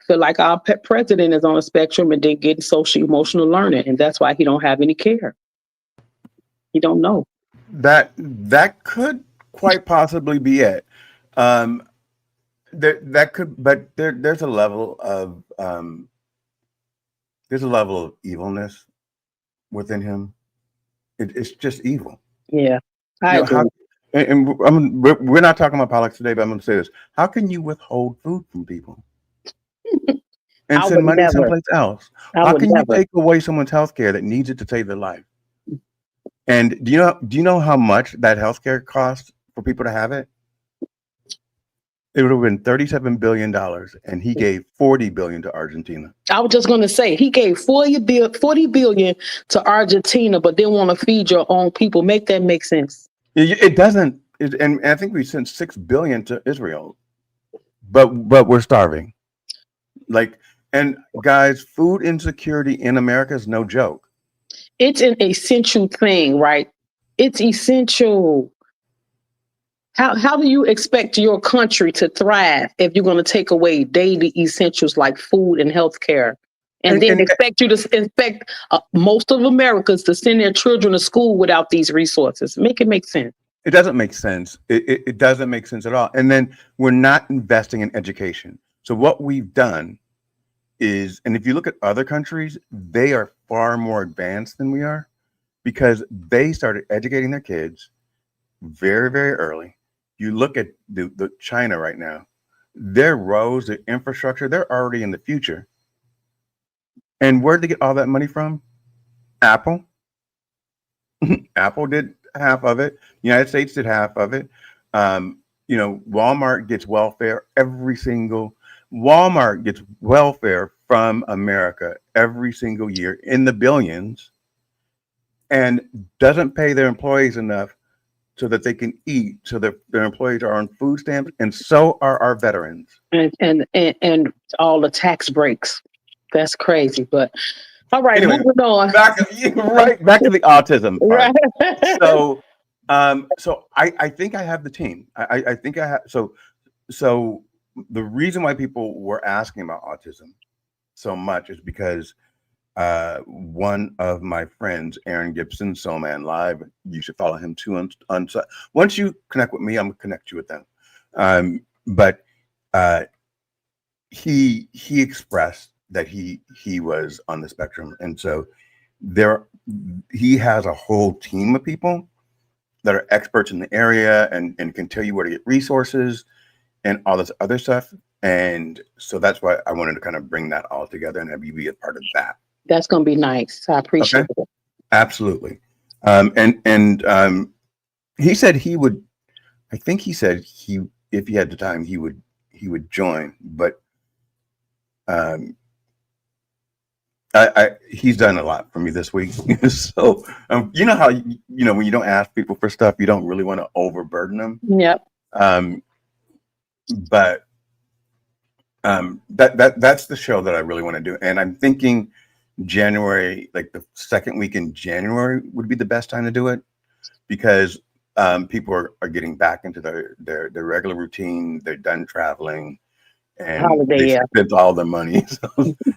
Speaker 4: feel like our president is on a spectrum and then getting social emotional learning, and that's why he don't have any care. He don't know.
Speaker 2: That could quite possibly be it. That could, but there's a level of evilness within him. It's just evil.
Speaker 4: Yeah, I agree.
Speaker 2: We're not talking about politics today, but I'm going to say this: how can you withhold food from people and send money someplace else? How can you take away someone's health care that needs it to save their life? And do you know how much that health care costs for people to have it? It would have been $37 billion, and he gave $40 billion to Argentina.
Speaker 4: I was just going to say, he gave $40 billion to Argentina, but didn't want to feed your own people. Make that make sense.
Speaker 2: It doesn't. And I think we sent $6 billion to Israel, but we're starving. Like, and guys, food insecurity in America is no joke.
Speaker 4: It's an essential thing, right? It's essential. How do you expect your country to thrive if you're going to take away daily essentials like food and healthcare, and then expect most of Americans to send their children to school without these resources? Make it make sense.
Speaker 2: It doesn't make sense. It doesn't make sense at all. And then we're not investing in education. So what we've done is, and if you look at other countries, they are far more advanced than we are because they started educating their kids very, very early. You look at the China right now, their roads, their infrastructure, they're already in the future. And where'd they get all that money from? Apple. Apple did half of it. The United States did half of it. Walmart gets welfare Walmart gets welfare from America every single year in the billions and doesn't pay their employees enough so that they can eat, so that their employees are on food stamps, and so are our veterans.
Speaker 4: And all the tax breaks. That's crazy. But all right,
Speaker 2: anyway,
Speaker 4: moving on.
Speaker 2: Back to the autism part. Right. So I think I have the team. I think I have. So the reason why people were asking about autism so much is because one of my friends, Aaron Gibson, Soul Man Live, you should follow him too. Once you connect with me, I'm gonna connect you with them. But he expressed that he was on the spectrum, and so he has a whole team of people that are experts in the area and can tell you where to get resources and all this other stuff. And so that's why I wanted to kind of bring that all together and have you be a part of that.
Speaker 4: That's going to be nice. I appreciate it.
Speaker 2: Absolutely. He said he would, I think he said if he had the time, he would join, but he's done a lot for me this week. So, you know how, when you don't ask people for stuff, you don't really want to overburden them.
Speaker 4: Yep.
Speaker 2: But that's the show that I really want to do. And I'm thinking January, like the second week in January would be the best time to do it because people are getting back into their regular routine. They're done traveling and they spent all their money.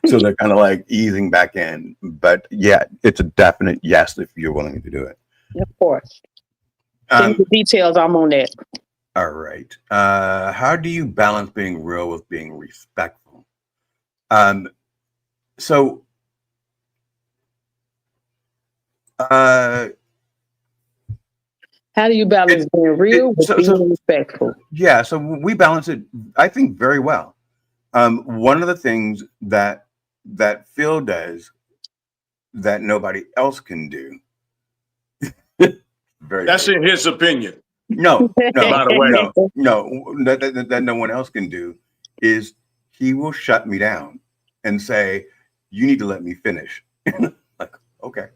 Speaker 2: So they're kind of like easing back in. But yeah, it's a definite yes if you're willing to do it.
Speaker 4: Of course. Send the details. I'm on that.
Speaker 2: All right. How do you balance being real with being respectful? So
Speaker 4: how do you balance being real with being respectful?
Speaker 2: Yeah, so we balance it, I think, very well. One of the things that Phil does that nobody else can do.
Speaker 3: That's in his opinion.
Speaker 2: No,
Speaker 3: by the way,
Speaker 2: no, that no one else can do is he will shut me down and say, "You need to let me finish." Like, okay.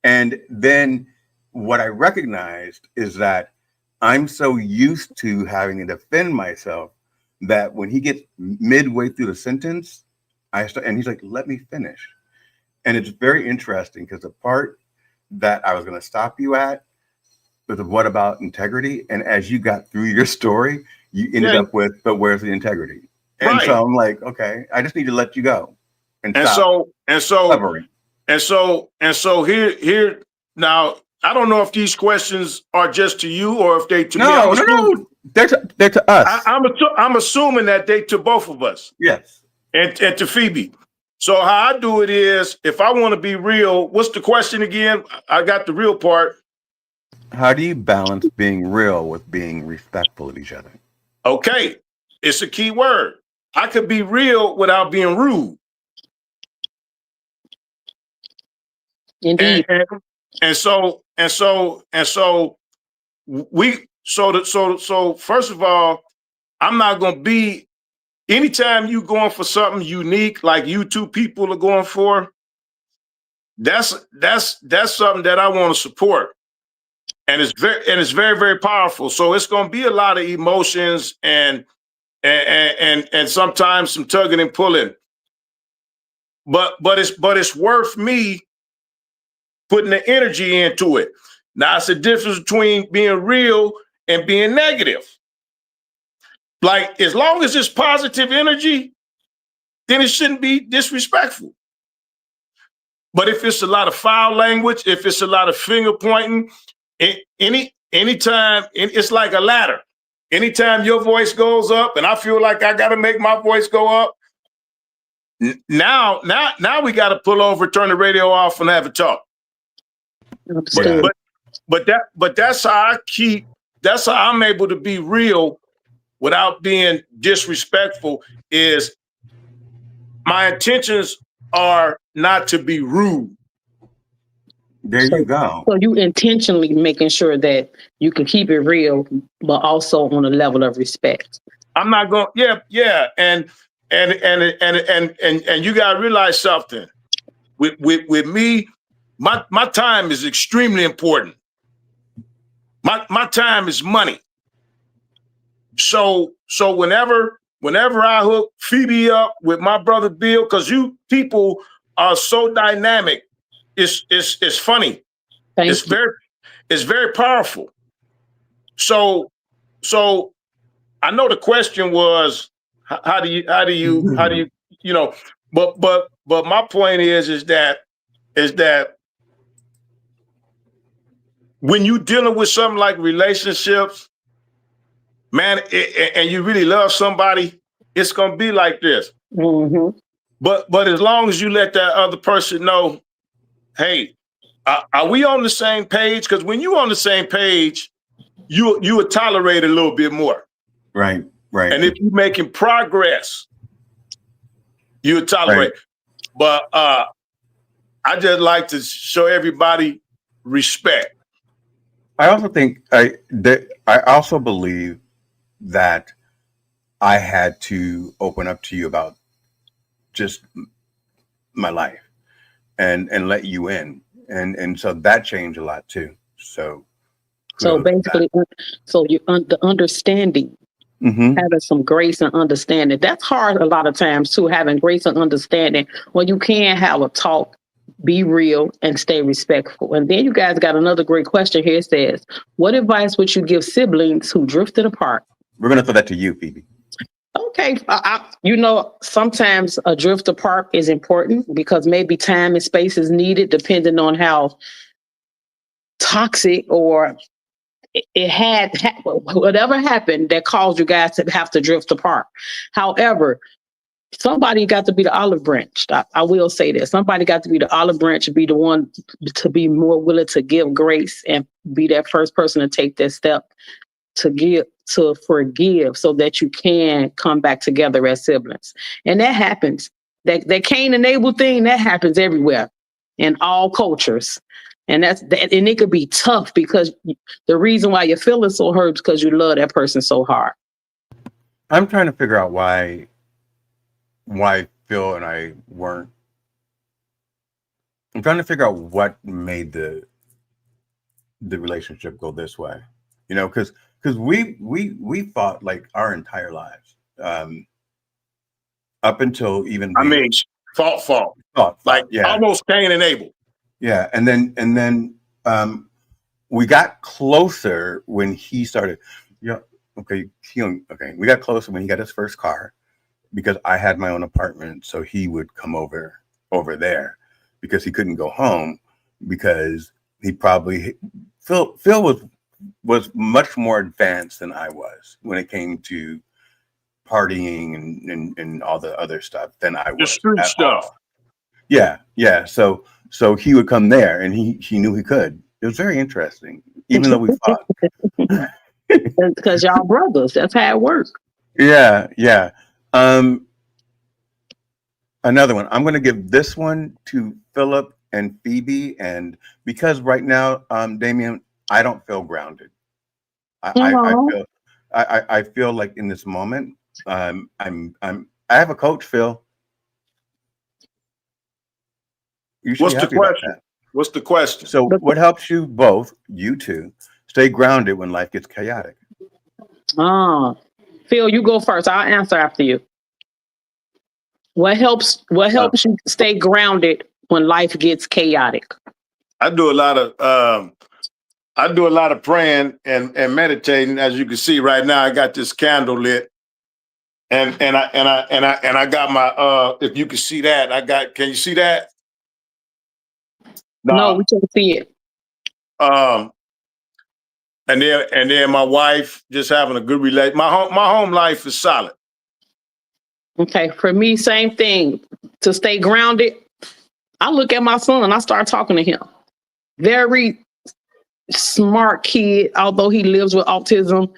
Speaker 2: And then what I recognized is that I'm so used to having to defend myself that when he gets midway through the sentence, and he's like, "Let me finish." And it's very interesting because the part that I was going to stop you at was what about integrity? And as you got through your story, you ended up with, but where's the integrity? And so I'm like, okay, I just need to let you go. And so here now, I don't know if these questions are just to you or if they to me. No, they're to us.
Speaker 3: I'm assuming that they to both of us.
Speaker 2: Yes.
Speaker 3: And to Phoebe. So how I do it is, if I want to be real, what's the question again? I got the real part.
Speaker 2: How do you balance being real with being respectful of each other?
Speaker 3: Okay, it's a key word. I could be real without being rude.
Speaker 4: Indeed.
Speaker 3: So first of all, I'm not gonna be. Anytime you going for something unique, like you two people are going for, that's something that I want to support, and it's very very powerful. So it's gonna be a lot of emotions and sometimes some tugging and pulling. But it's worth me putting the energy into it. Now it's the difference between being real and being negative. Like, as long as it's positive energy, then it shouldn't be disrespectful. But if it's a lot of foul language, if it's a lot of finger pointing, anytime, it's like a ladder. Anytime your voice goes up and I feel like I got to make my voice go up, now we got to pull over, turn the radio off, and have a talk. But that's how I'm able to be real without being disrespectful. Is my intentions are not to be rude.
Speaker 2: There you go.
Speaker 4: So you intentionally making sure that you can keep it real, but also on a level of respect.
Speaker 3: I'm not going. Yeah, and you gotta realize something. With me, my time is extremely important. My time is money. So whenever I hook Phoebe up with my brother Bill, because you people are so dynamic, it's funny. It's very powerful. So I know the question was, how do you but my point is that when you dealing with something like relationships, man, and you really love somebody, it's gonna be like this.
Speaker 4: Mm-hmm.
Speaker 3: But as long as you let that other person know, hey, are we on the same page? Because when you on the same page, you would tolerate a little bit more.
Speaker 2: Right.
Speaker 3: And if you're making progress, you would tolerate. Right. But I just like to show everybody respect.
Speaker 2: I also think I also believe that I had to open up to you about just my life and let you in. And so that changed a lot too. So
Speaker 4: basically, the understanding, having some grace and understanding. That's hard a lot of times too, having grace and understanding. Well, you can have a talk, be real, and stay respectful. And then you guys got another great question here. It says, what advice would you give siblings who drifted apart?
Speaker 2: We're going to throw that to you, Phoebe.
Speaker 4: Okay. Sometimes a drift apart is important because maybe time and space is needed depending on how toxic or it had whatever happened that caused you guys to have to drift apart. However, somebody got to be the olive branch. I will say that somebody got to be the olive branch, be the one to be more willing to give grace and be that first person to take that step to forgive so that you can come back together as siblings. And that happens. That Cain and Abel thing, that happens everywhere in all cultures. And and it could be tough because the reason why you're feeling so hurt is because you love that person so hard.
Speaker 2: I'm trying to figure out why Phil and I weren't. I'm trying to figure out what made the relationship go this way. You know, because we fought like our entire lives, up until even.
Speaker 3: Fought. Like, yeah. Almost Cain and Abel.
Speaker 2: Yeah, and then we got closer when he started. Yeah, okay. We got closer when he got his first car, because I had my own apartment, so he would come over there because he couldn't go home because he probably Phil was much more advanced than I was when it came to partying and all the other stuff than I was.
Speaker 3: The street stuff.
Speaker 2: Yeah. So he would come there, and he knew he could. It was very interesting, even though we fought.
Speaker 4: Because y'all brothers, that's how it works.
Speaker 2: Yeah. Another one. I'm going to give this one to Philip and Phoebe, and because right now, Damien, I don't feel grounded. I I feel like in this moment, I have a coach, Phil. You should
Speaker 3: What's
Speaker 2: be
Speaker 3: the
Speaker 2: happy about
Speaker 3: question?
Speaker 2: that.
Speaker 3: What's the question?
Speaker 2: So what helps you both, you two, stay grounded when life gets chaotic?
Speaker 4: Phil, you go first. I'll answer after you. What helps you stay grounded when life gets chaotic?
Speaker 3: I do a lot of praying and meditating. As you can see right now, I got this candle lit. And I got my if you can see that, can you see that?
Speaker 4: No, we can't see it.
Speaker 3: And then my wife just having a good relation. My home life is solid.
Speaker 4: Okay, for me, same thing. To stay grounded, I look at my son, I start talking to him. Very smart kid, although he lives with autism.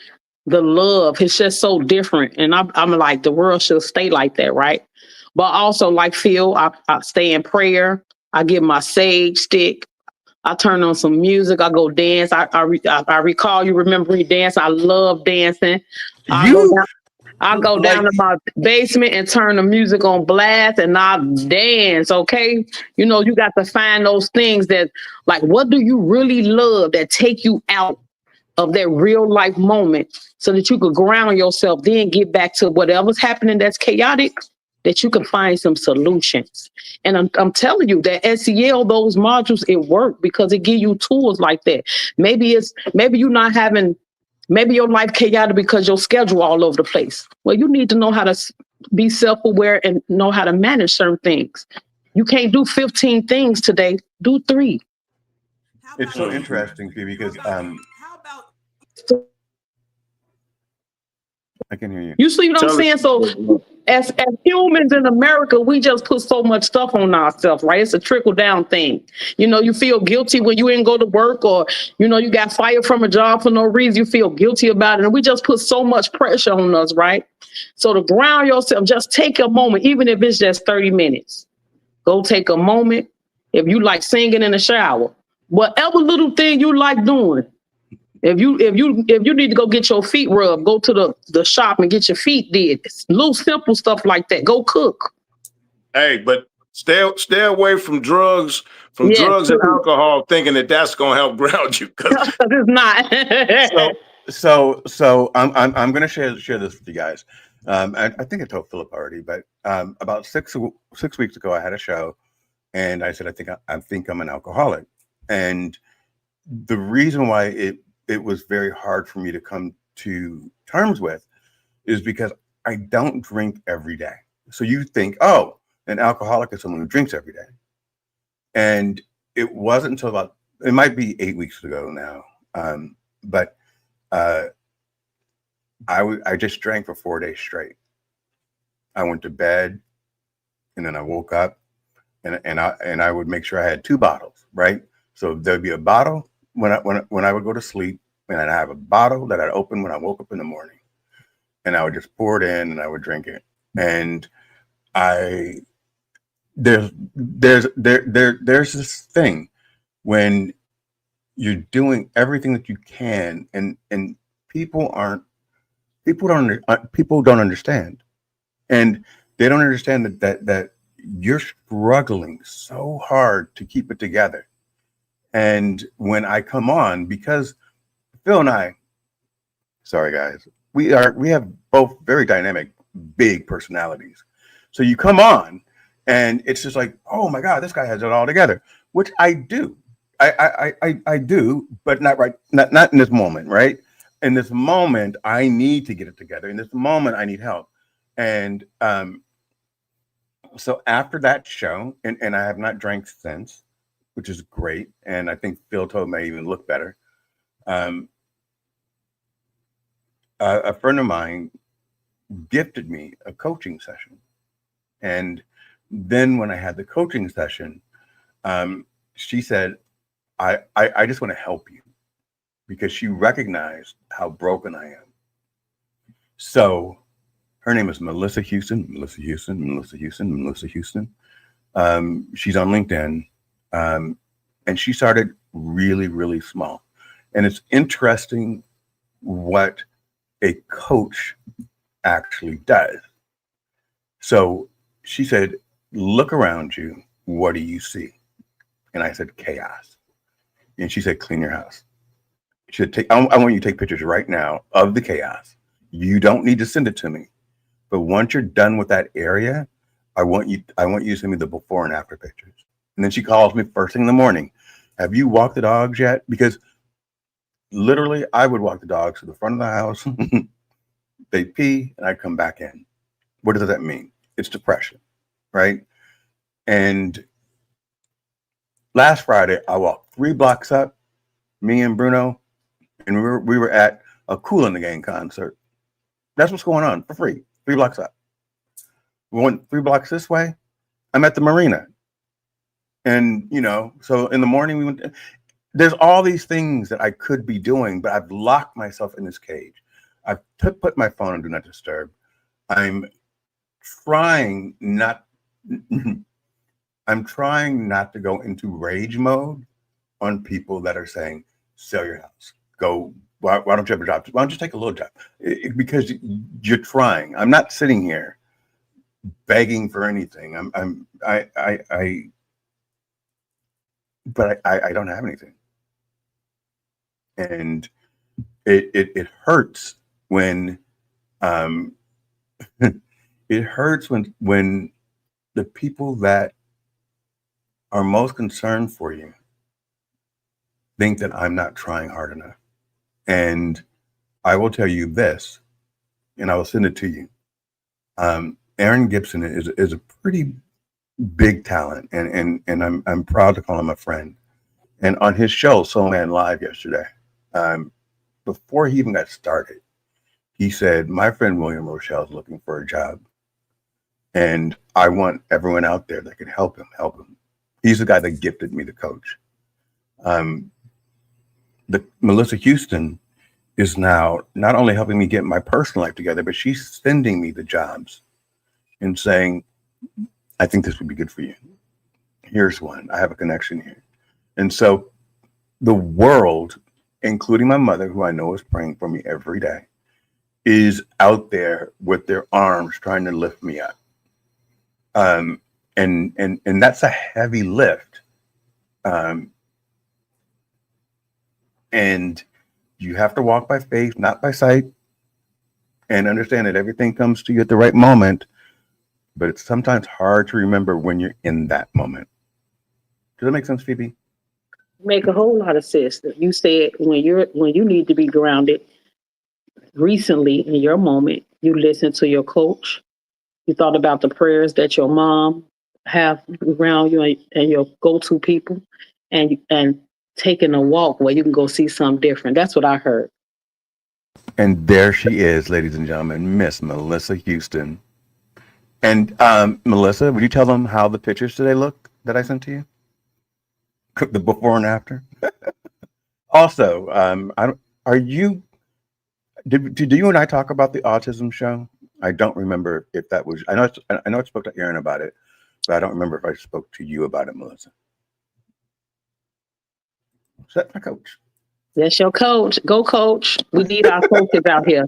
Speaker 4: The love is just so different. And I'm like, the world should stay like that, right? But also, like Phil, I stay in prayer. I get my sage stick. I turn on some music. I go dance. I recall you remember me dance. I love dancing. I go down to my basement and turn the music on blast and I dance, okay? You know, you got to find those things that, like, what do you really love that take you out of that real life moment so that you could ground yourself, then get back to whatever's happening that's chaotic, that you can find some solutions. And I'm telling you that SEL, those modules, it work because it give you tools like that. Maybe you're not having, maybe your life chaotic because your schedule all over the place. Well, you need to know how to be self-aware and know how to manage certain things. You can't do 15 things today. Do 3.
Speaker 2: It's so interesting, because I can hear you.
Speaker 4: You see what I'm saying? So as humans in America, we just put so much stuff on ourselves, right? It's a trickle down thing. You know, you feel guilty when you didn't go to work, or, you know, you got fired from a job for no reason. You feel guilty about it. And we just put so much pressure on us, right? So to ground yourself, just take a moment, even if it's just 30 minutes. Go take a moment. If you like singing in the shower, whatever little thing you like doing. If you need to go get your feet rubbed, go to the shop and get your feet did. It's little simple stuff like that. Go cook.
Speaker 3: Hey, but stay away from drugs, drugs and alcohol, thinking that that's gonna help ground you. Because
Speaker 4: it's not.
Speaker 2: so I'm gonna share this with you guys. I think I told Philip already, but about six weeks ago, I had a show, and I said I think I'm an alcoholic, and the reason why it was very hard for me to come to terms with is because I don't drink every day. So you think, oh, an alcoholic is someone who drinks every day. And it wasn't until it might be 8 weeks ago now. But I just drank for 4 days straight. I went to bed and then I woke up and I would make sure I had 2 bottles, right? So there'd be a bottle when I would go to sleep, and I'd have a bottle that I'd open when I woke up in the morning, and I would just pour it in and I would drink it. And there's this thing when you're doing everything that you can, and people don't understand, and they don't understand that you're struggling so hard to keep it together. And when I come on, because Phil and I, sorry guys, we have both very dynamic, big personalities. So you come on and it's just like, oh my God, this guy has it all together, which I do. I do, but not in this moment, right? In this moment, I need to get it together. In this moment, I need help. And so after that show, and I have not drank since, which is great. And I think Phil told me I even look better. A friend of mine gifted me a coaching session. And then when I had the coaching session, she said, I just want to help you, because she recognized how broken I am. So her name is Melissa Houston. She's on LinkedIn. And she started really, really small. And it's interesting what a coach actually does. So she said, look around you. What do you see? And I said, chaos. And she said, clean your house. She said, I want you to take pictures right now of the chaos. You don't need to send it to me. But once you're done with that area, I want you to send me the before and after pictures. And then she calls me first thing in the morning. Have you walked the dogs yet? Because literally I would walk the dogs to the front of the house. They pee and I come back in. What does that mean? It's depression, right? And last Friday, I walked 3 blocks up, me and Bruno, and we were at a Kool in the Gang concert. That's what's going on for free. 3 blocks up. We went 3 blocks this way. I'm at the marina. And, so in the morning we went. There's all these things that I could be doing, but I've locked myself in this cage. I've put my phone on Do Not Disturb. I'm trying not to go into rage mode on people that are saying, sell your house. Go. Why don't you have a job? Why don't you take a little job? Because you're trying. I'm not sitting here begging for anything. But I don't have anything. And it hurts when it hurts when the people that are most concerned for you think that I'm not trying hard enough. And I will tell you this, and I will send it to you. Aaron Gibson is a pretty big talent, and I'm proud to call him a friend. And on his show, Soul Man Live yesterday, before he even got started, he said, my friend William Rochelle is looking for a job. And I want everyone out there that can help him. He's the guy that gifted me the coach. Melissa Houston is now not only helping me get my personal life together, but she's sending me the jobs and saying, I think this would be good for you. Here's one. I have a connection here. And so the world, including my mother, who I know is praying for me every day, is out there with their arms trying to lift me up. And that's a heavy lift. And you have to walk by faith, not by sight, and understand that everything comes to you at the right moment. But it's sometimes hard to remember when you're in that moment. Does that make sense, Phoebe?
Speaker 4: Make a whole lot of sense. You said when you need to be grounded. Recently, in your moment, you listened to your coach. You thought about the prayers that your mom have around you and your go-to people, and taking a walk where you can go see something different. That's what I heard.
Speaker 2: And there she is, ladies and gentlemen, Miss Melissa Houston. And Melissa, would you tell them how the pictures today look that I sent to you? The before and after. Also, did you and I talk about the autism show? I don't remember if that was. I know I spoke to Aaron about it, but I don't remember if I spoke to you about it, Melissa. Is that my coach?
Speaker 4: That's your coach. Go, coach. We need our coaches out here.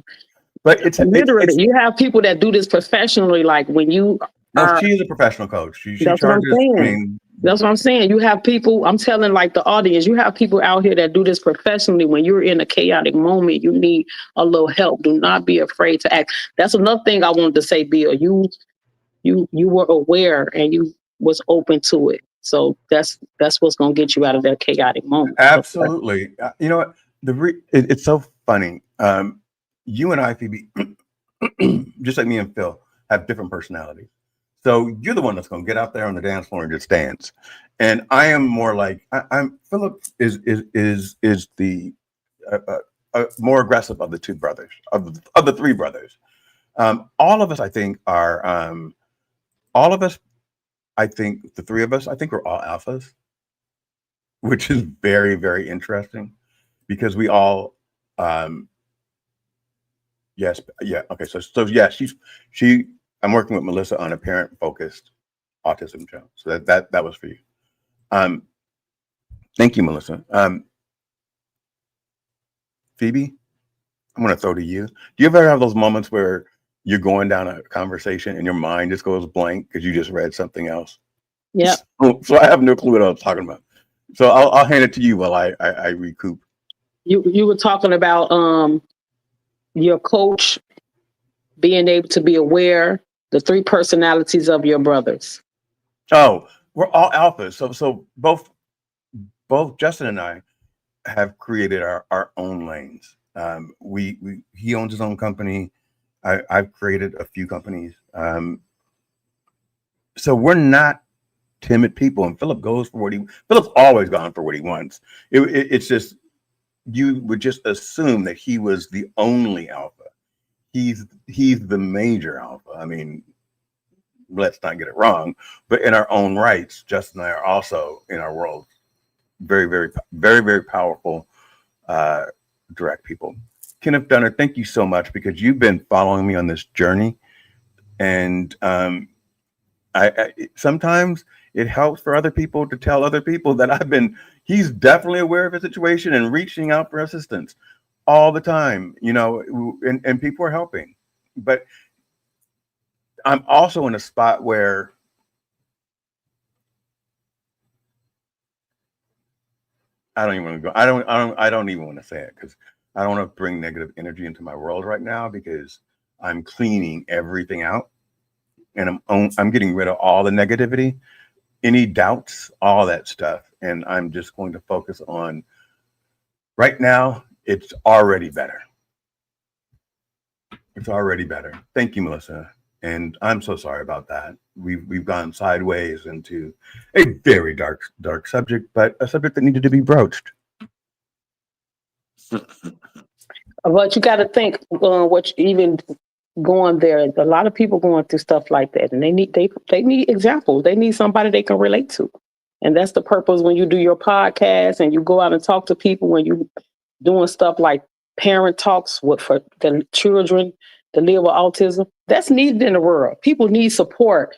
Speaker 2: But it's
Speaker 4: literally you have people that do this professionally. Like when you,
Speaker 2: she is a professional coach. She
Speaker 4: that's
Speaker 2: charges.
Speaker 4: What I'm saying. That's what I'm saying. You have people. I'm telling like the audience. You have people out here that do this professionally. When you're in a chaotic moment, you need a little help. Do not be afraid to act. That's another thing I wanted to say, Bill. You were aware and you was open to it. So that's what's going to get you out of that chaotic moment.
Speaker 2: Absolutely. You know what? It's so funny. You and I, Phoebe, just like me and Phil, have different personalities. So you're the one that's going to get out there on the dance floor and just dance. And I am more like Philip is the more aggressive of the two brothers, of the three brothers. All of us, I think, are all of us. I think the three of us, I think we're all alphas, which is very, very interesting because we all, yes, yeah, okay. So yeah, I'm working with Melissa on a parent-focused autism show. So that was for you. Thank you, Melissa. Phoebe, I'm going to throw to you. Do you ever have those moments where you're going down a conversation and your mind just goes blank because you just read something else?
Speaker 4: Yeah.
Speaker 2: So I have no clue what I was talking about. So I'll hand it to you while I recoup.
Speaker 4: You were talking about your coach being able to be aware the three personalities of your brothers.
Speaker 2: Oh, we're all alphas. So both Justin and I have created our own lanes. He owns his own company. I've created a few companies. So we're not timid people, and Philip's always gone for what he wants. It's just, you would just assume that he was the only alpha. He's the major alpha. I mean, let's not get it wrong, but in our own rights, Justin and I are also in our world very, very, very, very powerful, direct people. Kenneth Dunner, thank you so much, because you've been following me on this journey, and I sometimes it helps for other people to tell other people that he's definitely aware of his situation and reaching out for assistance all the time, and people are helping. But I'm also in a spot where I don't even want to go. I don't even want to say it, because I don't want to bring negative energy into my world right now, because I'm cleaning everything out, and I'm getting rid of all the negativity, any doubts, all that stuff. And I'm just going to focus on right now. It's already better. It's already better. Thank you, Melissa. And I'm so sorry about that. We've gone sideways into a very dark subject, but a subject that needed to be broached.
Speaker 4: But you got to think what you even going there. A lot of people going through stuff like that, and they need examples. They need somebody they can relate to, and that's the purpose when you do your podcast and you go out and talk to people. When you doing stuff like parent talks for the children that live with autism, that's needed in the world. People need support.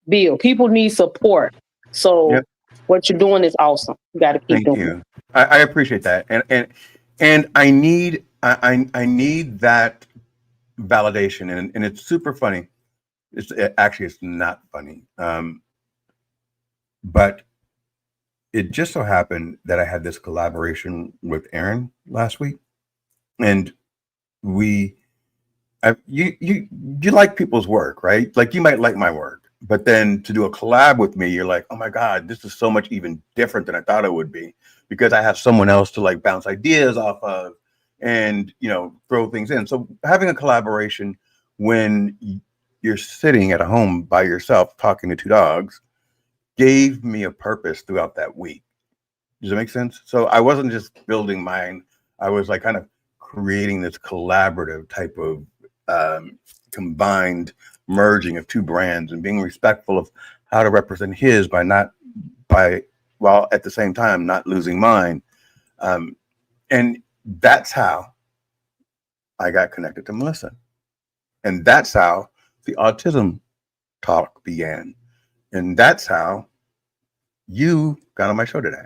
Speaker 4: Bill, people need support. So What you're doing is awesome. You got to keep doing
Speaker 2: it. I appreciate that, and I need that validation, and it's super funny. It's not funny, but it just so happened that I had this collaboration with Aaron last week, and you like people's work, right? Like, you might like my work, but then to do a collab with me, you're like, oh my God, this is so much even different than I thought it would be, because I have someone else to like bounce ideas off of and, throw things in. So having a collaboration when you're sitting at a home by yourself talking to two dogs gave me a purpose throughout that week. Does that make sense? So I wasn't just building mine. I was like kind of creating this collaborative type of combined merging of two brands, and being respectful of how to represent his while at the same time not losing mine. And that's how I got connected to Melissa. And that's how the autism talk began. And that's how you got on my show today.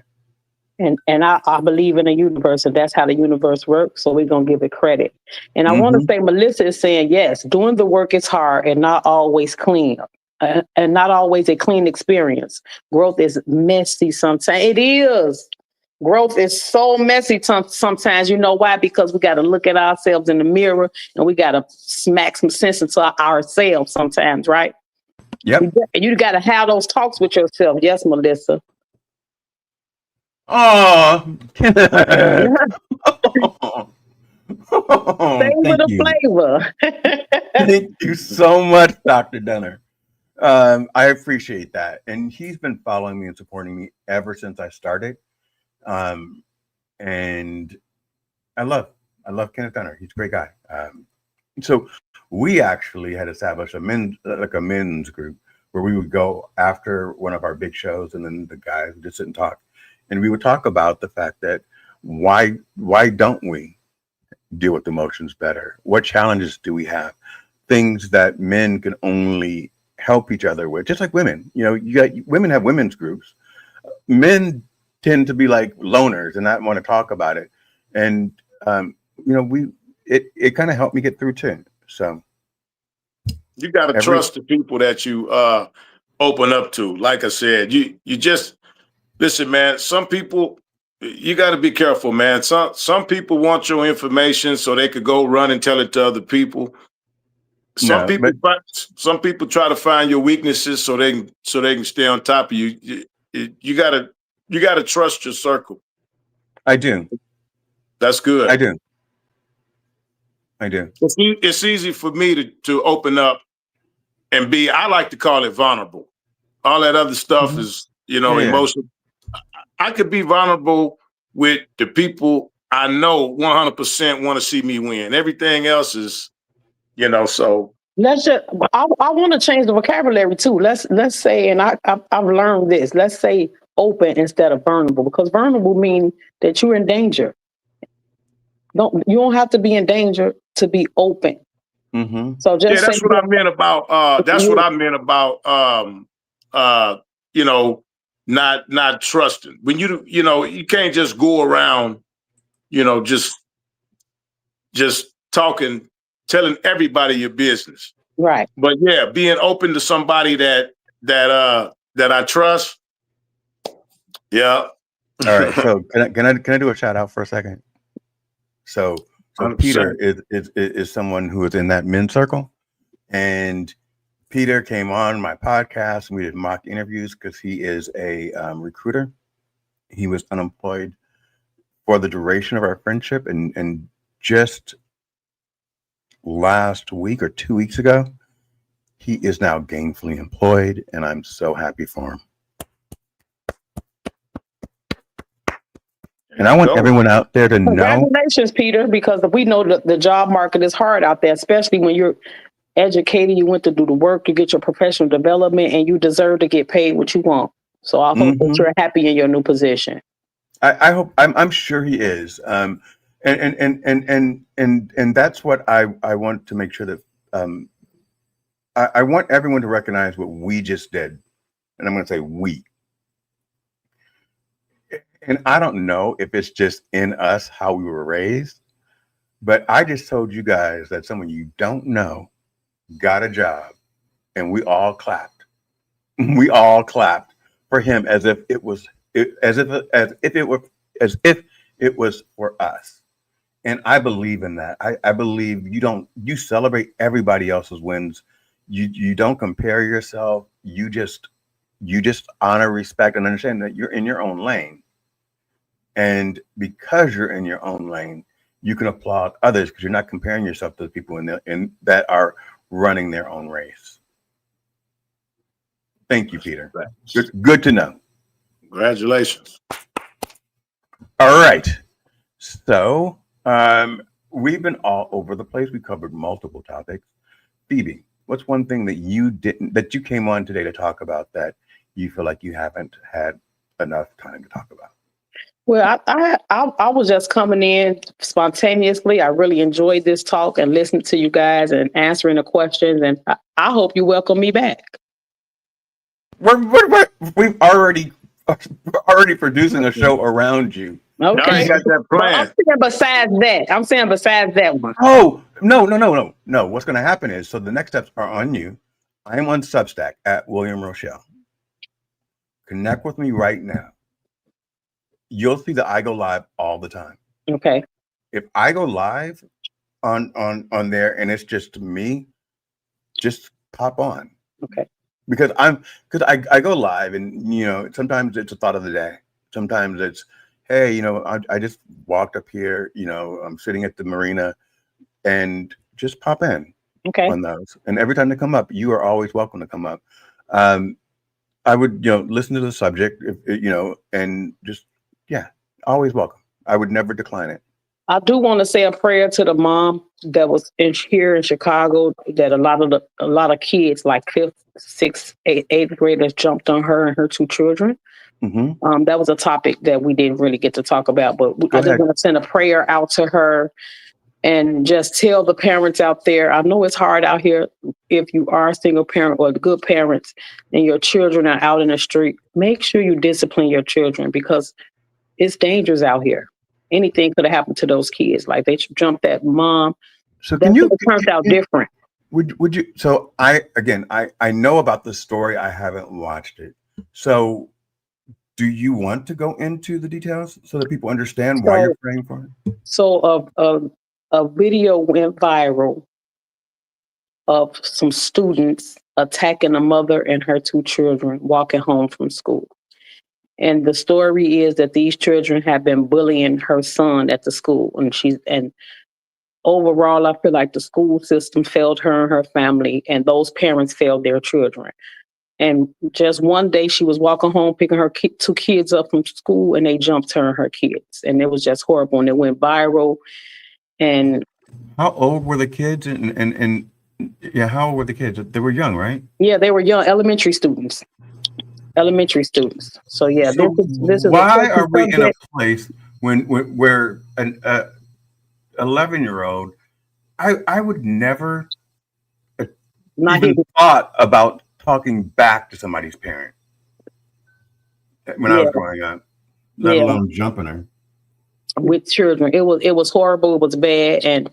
Speaker 4: And I believe in the universe, and that's how the universe works. So we're going to give it credit. And I want to say, Melissa is saying, yes, doing the work is hard and not always clean, and not always a clean experience. Growth is messy sometimes. It is. Growth is so messy sometimes. You know why? Because we got to look at ourselves in the mirror, and we got to smack some sense into ourselves sometimes, right?
Speaker 2: Yep.
Speaker 4: You got to have those talks with yourself. Yes, Melissa.
Speaker 2: Oh, thank
Speaker 4: flavor.
Speaker 2: Thank you so much, Dr. Dunner. I appreciate that. And he's been following me and supporting me ever since I started. And I love Kenneth Dunner. He's a great guy. So we actually had established a men's group where we would go after one of our big shows, and then the guys would just sit and talk. And we would talk about the fact that why don't we deal with emotions better? What challenges do we have? Things that men can only help each other with, just like women. Women have women's groups. Men tend to be like loners and not want to talk about it. And it kind of helped me get through too. So
Speaker 3: you got to trust the people that you open up to. Like I said, you just listen, man. Some people, you got to be careful, man. Some people want your information so they could go run and tell it to other people. Some people try to find your weaknesses so they can stay on top of you. You gotta trust your circle.
Speaker 2: I do.
Speaker 3: That's good.
Speaker 2: I do.
Speaker 3: It's easy for me to open up and be, I like to call it vulnerable. All that other stuff is, emotional. I could be vulnerable with the people I know 100% want to see me win. Everything else is, so.
Speaker 4: Let's just, I want to change the vocabulary too. Let's say, and I've learned this, let's say open instead of vulnerable, because vulnerable means that you're in danger. You don't have to be in danger to be open.
Speaker 2: Mm-hmm.
Speaker 4: So just
Speaker 3: that's what I meant about. Not trusting. When you can't just go around, just talking, telling everybody your business.
Speaker 4: Right.
Speaker 3: But yeah, being open to somebody that I trust. Yeah.
Speaker 2: All right. So can I do a shout out for a second? So Peter is someone who is in that men's circle, and Peter came on my podcast and we did mock interviews because he is a recruiter. He was unemployed for the duration of our friendship, and just last week or 2 weeks ago, he is now gainfully employed, and I'm so happy for him. And I want everyone out there to know.
Speaker 4: Congratulations, Peter, because we know that the job market is hard out there, especially when you're educated, you went to do the work to get your professional development, and you deserve to get paid what you want. So I hope that you're happy in your new position.
Speaker 2: I hope. I'm sure he is. And that's what I want to make sure that I want everyone to recognize what we just did, and I'm going to say we. And I don't know if it's just in us how we were raised, but I just told you guys that someone you don't know got a job, and we all clapped. We all clapped for him as if it was for us. And I believe in that. I believe you celebrate everybody else's wins. You don't compare yourself. You just honor, respect, and understand that you're in your own lane. And because you're in your own lane, you can applaud others because you're not comparing yourself to the people in that are running their own race. Thank you, Peter. Good to know.
Speaker 3: Congratulations.
Speaker 2: All right. So we've been all over the place. We covered multiple topics. Phoebe, what's one thing that you came on today to talk about that you feel like you haven't had enough time to talk about?
Speaker 4: Well, I was just coming in spontaneously. I really enjoyed this talk and listening to you guys and answering the questions. And I hope you welcome me back.
Speaker 2: We've already producing a show around you.
Speaker 4: Okay.
Speaker 3: You got that plan.
Speaker 4: I'm saying besides that one.
Speaker 2: Oh, no. What's going to happen is, so the next steps are on you. I am on Substack at William Rochelle. Connect with me right now. You'll see that I go live all the time.
Speaker 4: Okay.
Speaker 2: If I go live on there and it's just me, just pop on.
Speaker 4: Okay.
Speaker 2: Because I go live and sometimes it's a thought of the day. Sometimes it's, hey, I just walked up here, I'm sitting at the marina, and just pop in.
Speaker 4: Okay.
Speaker 2: On those. And every time they come up, you are always welcome to come up. I would, listen to the subject, and just, always welcome. I would never decline it.
Speaker 4: I do want to say a prayer to the mom that was here in Chicago, that a lot of kids, like 5th, 6th, 8th graders, jumped on her and her 2 children.
Speaker 2: Mm-hmm.
Speaker 4: That was a topic that we didn't really get to talk about, but I just want to send a prayer out to her and just tell the parents out there. I know it's hard out here if you are a single parent or the good parents and your children are out in the street. Make sure you discipline your children because it's dangerous out here. anything could have happened to those kids. Like they jumped that mom.
Speaker 2: So
Speaker 4: that turned out different.
Speaker 2: Would you? So I know about the story. I haven't watched it. So do you want to go into the details so that people understand why you're praying for it?
Speaker 4: So a video went viral of some students attacking a mother and her 2 children walking home from school. And the story is that these children have been bullying her son at the school, and overall, I feel like the school system failed her and her family, and those parents failed their children. And just one day, she was walking home, picking her 2 kids up from school, and they jumped her and her kids. And it was just horrible, and it went viral. And
Speaker 2: how old were the kids? And yeah, how old were the kids? They were young, right?
Speaker 4: Yeah, they were young, elementary students. So yeah,
Speaker 2: so
Speaker 4: this is
Speaker 2: why are we in a place where an 11-year-old, I would never even thought about talking back to somebody's parent when I was growing up, let alone jumping her.
Speaker 4: With children, it was horrible. It was bad, and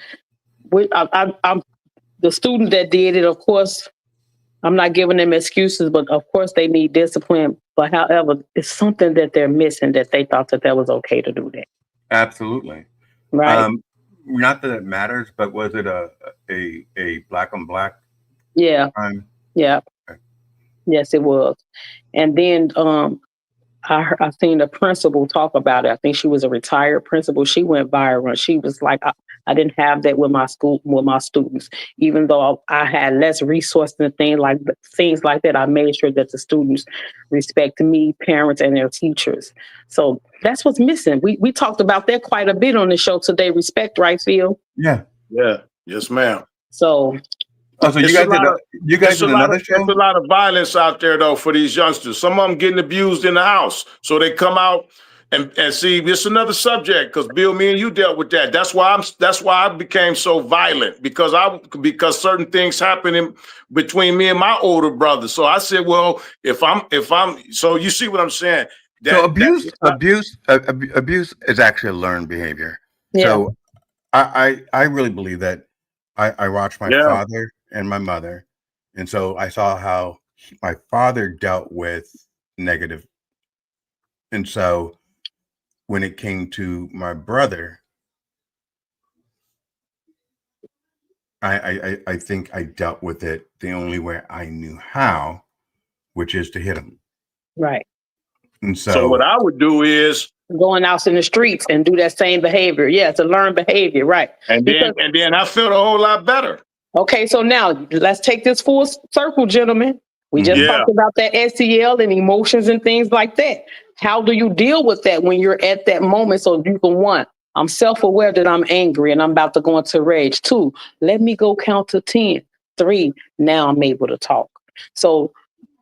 Speaker 4: I'm the student that did it. Of course, I'm not giving them excuses, but of course they need discipline. But however, it's something that they're missing that they thought that was okay to do that.
Speaker 2: Absolutely,
Speaker 4: right.
Speaker 2: Not that it matters, but was it a black on black?
Speaker 4: Yeah.
Speaker 2: Crime?
Speaker 4: Yeah. Okay. Yes, it was. And then I seen the principal talk about it. I think she was a retired principal. She went viral. She was like, I didn't have that with my school, with my students. Even though I had less resources and things like that, I made sure that the students respected me, parents, and their teachers. So that's what's missing. We talked about that quite a bit on the show today. Respect, right, Phil?
Speaker 3: Yeah. Yes, ma'am.
Speaker 4: So.
Speaker 2: So you guys did another show?
Speaker 3: There's a lot of violence out there though for these youngsters. Some of them getting abused in the house, so they come out and see. It's another subject because Bill, me and you dealt with that. That's why I became so violent because certain things happening between me and my older brother. So I said, well, if I'm so you see what I'm saying.
Speaker 2: So abuse is actually a learned behavior. Yeah. So I really believe that. I watched my father and my mother, and so I saw how my father dealt with negative. And so when it came to my brother, I think I dealt with it the only way I knew how, which is to hit him.
Speaker 4: Right.
Speaker 3: And so what I would do is
Speaker 4: going out in the streets and do that same behavior. Yeah, it's a learned behavior, right?
Speaker 3: And then I felt a whole lot better.
Speaker 4: Okay, so now let's take this full circle, gentlemen. We just talked about that SEL and emotions and things like that. How do you deal with that when you're at that moment? So you can, 1, I'm self-aware that I'm angry and I'm about to go into rage. 2, let me go count to 10. 3, now I'm able to talk. So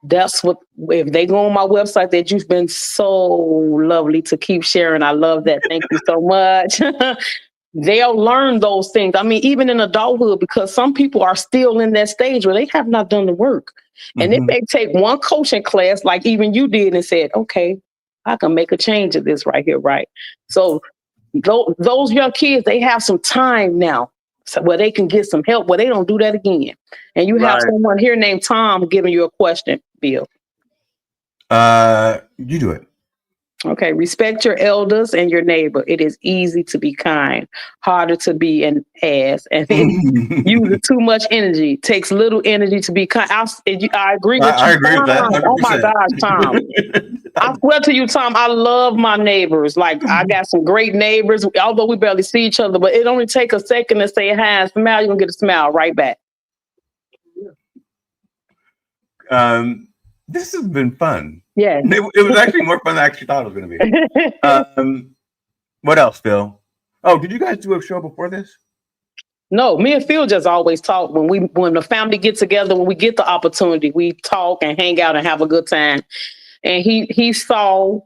Speaker 4: that's what, if they go on my website, that you've been so lovely to keep sharing. I love that. Thank you so much. They'll learn those things. I mean, even in adulthood, because some people are still in that stage where they have not done the work. And if they take one coaching class, like even you did, and said, okay, I can make a change of this right here, right? So those young kids, they have some time now where they can get some help, where they don't do that again. And you have someone here named Tom giving you a question, Bill.
Speaker 2: You do it.
Speaker 4: Okay, respect your elders and your neighbor. It is easy to be kind, harder to be an ass, and uses too much energy. Takes little energy to be kind. I agree with you.
Speaker 2: I agree with that. 100%.
Speaker 4: Oh my gosh, Tom! I swear to you, Tom, I love my neighbors. Like I got some great neighbors. Although we barely see each other, but it only takes a second to say hi and smile. You're gonna get a smile right back.
Speaker 2: This has been fun.
Speaker 4: Yeah,
Speaker 2: it was actually more fun than I actually thought it was going to be. What else, Phil? Oh, did you guys do a show before this?
Speaker 4: No, me and Phil just always talk when the family get together. When we get the opportunity, we talk and hang out and have a good time. And he saw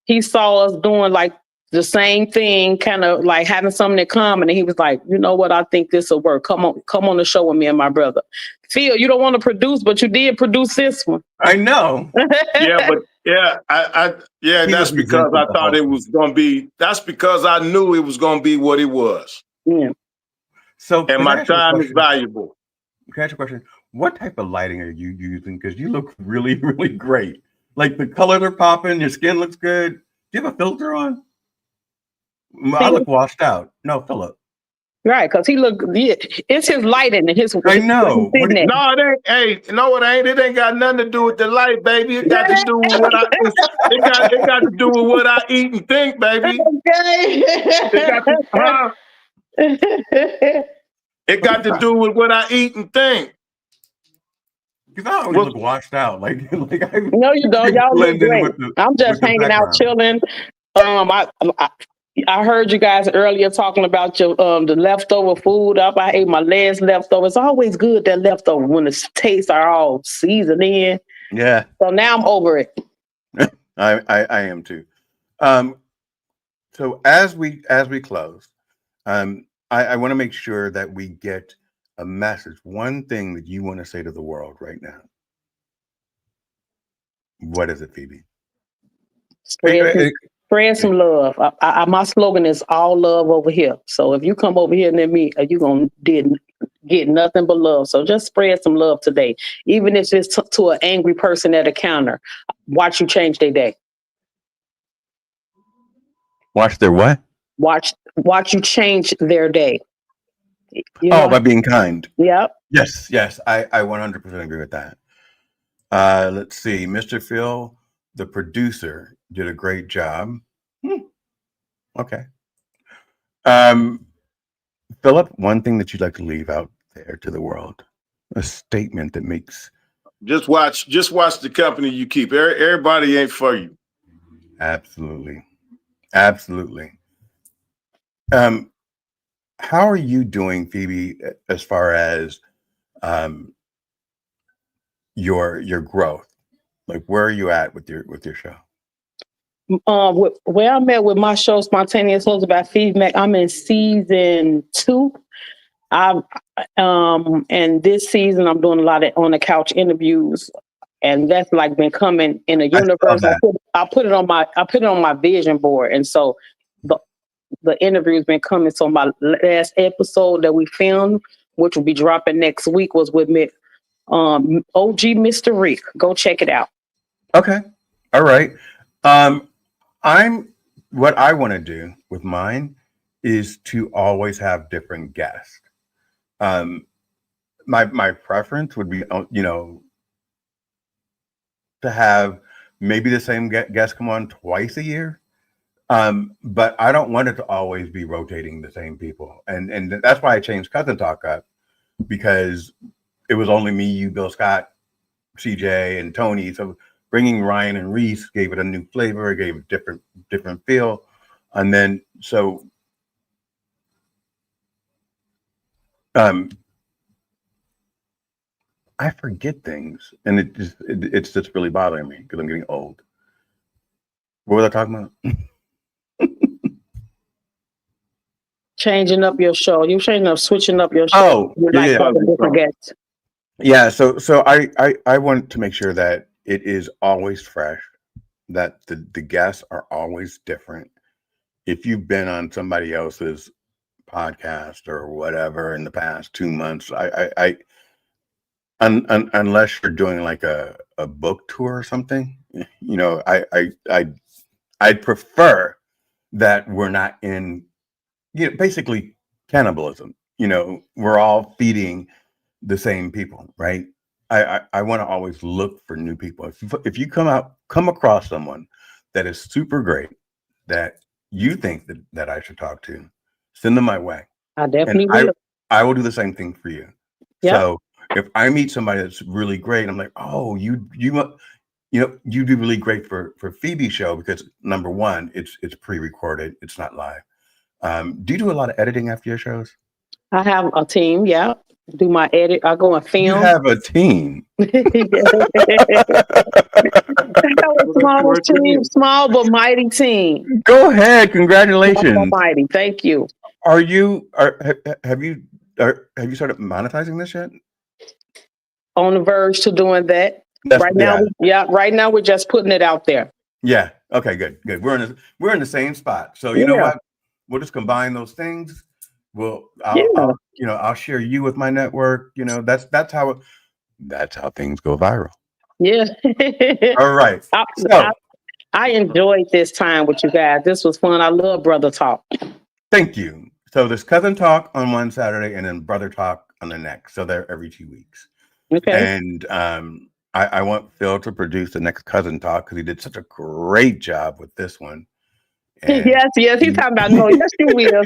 Speaker 4: us doing like the same thing, kind of like having something in common. And he was like, you know what? I think this will work. Come on the show with me and my brother. Phil, you don't want to produce, but you did produce this one.
Speaker 2: I know.
Speaker 3: Yeah, Yeah, that's because I thought it was going to be. That's because I knew it was going to be what it was.
Speaker 4: Yeah.
Speaker 3: So, and my time is valuable.
Speaker 2: Can I ask you a question? What type of lighting are you using? Because you look really, really great. Like the colors are popping. Your skin looks good. Do you have a filter on? I look washed out. No, Philip.
Speaker 4: Right, because he look. It's his lighting and his.
Speaker 2: I know.
Speaker 3: No, it ain't. Hey, no, it ain't. It ain't got nothing to do with the light, baby. It got to do with what I. It got to do with what I eat and think, baby.
Speaker 4: Okay.
Speaker 3: It got to do with what I eat and think.
Speaker 2: Because I always look washed out. No,
Speaker 4: you don't. Y'all look great. I'm just hanging out, chilling. I heard you guys earlier talking about your the leftover food up. I ate my last leftover. It's always good that leftover when the tastes are all seasoned in.
Speaker 2: Yeah.
Speaker 4: So now I'm over it.
Speaker 2: I am too. So as we close, I want to make sure that we get a message. One thing that you want to say to the world right now. What is it, Phoebe?
Speaker 4: Spread some love. My slogan is all love over here. So if you come over here near me, you're going to get nothing but love. So just spread some love today. Even if it's to an angry person at a counter, watch you change their day.
Speaker 2: Watch their what?
Speaker 4: Watch you change their day. By
Speaker 2: being kind.
Speaker 4: Yep.
Speaker 2: Yes. I 100% agree with that. Let's see. Mr. Phil, the producer, did a great job. Okay. Philip, one thing that you'd like to leave out there to the world, a statement that makes.
Speaker 3: Just watch the company you keep. Everybody ain't for you.
Speaker 2: Absolutely. How are you doing, Phoebe, as far as your growth? Like, where are you at with your show?
Speaker 4: Where I'm at with my show, Spontaneous Flows about Feedback, I'm in season 2. And this season I'm doing a lot of on the couch interviews, and that's like been coming in a universe. I put it on my vision board, and so the interview's been coming. So my last episode that we filmed, which will be dropping next week, was with me, OG Mr. Rick. Go check it out.
Speaker 2: Okay, all right. What I want to do with mine is to always have different guests. My preference would be, to have maybe the same guest come on twice a year. But I don't want it to always be rotating the same people. And that's why I changed Cousin Talk up, because it was only me, you, Bill Scott, CJ, and Tony. So bringing Ryan and Reese gave it a new flavor. It gave a different feel. And then, so I forget things, and it's just really bothering me because I'm getting old. What was I talking about?
Speaker 4: Changing up your show. You're switching up your show. Different guests.
Speaker 2: Yeah. So I want to make sure that it is always fresh, that the guests are always different. If you've been on somebody else's podcast or whatever in the past 2 months, unless you're doing like a book tour or something, I'd prefer that we're not in, basically cannibalism. We're all feeding the same people, right? I want to always look for new people. If you come across someone that is super great, that you think that I should talk to, send them my way.
Speaker 4: I definitely will.
Speaker 2: I will do the same thing for you.
Speaker 4: Yep.
Speaker 2: So if I meet somebody that's really great, I'm like, oh, you do really great for Phoebe's show, because number one, it's pre-recorded, it's not live. Do you do a lot of editing after your shows?
Speaker 4: I have a team. Yeah, do my edit. I go and film.
Speaker 2: You have a team.
Speaker 4: Small but mighty team.
Speaker 2: Go ahead, congratulations.
Speaker 4: Mighty, thank you.
Speaker 2: Have you started monetizing this yet?
Speaker 4: On the verge to doing that. Right now, right now we're just putting it out there.
Speaker 2: Yeah. Okay. Good. Good. We're in the same spot. So you know what? We'll just combine those things. I'll share you with my network. You know, that's how things go viral.
Speaker 4: Yeah.
Speaker 2: All right.
Speaker 4: I enjoyed this time with you guys. This was fun. I love Brother Talk.
Speaker 2: Thank you. So there's Cousin Talk on one Saturday and then Brother Talk on the next. So they're every 2 weeks.
Speaker 4: Okay.
Speaker 2: And I want Phil to produce the next Cousin Talk because he did such a great job with this one.
Speaker 4: And yes. He's talking about no. Yes, you will.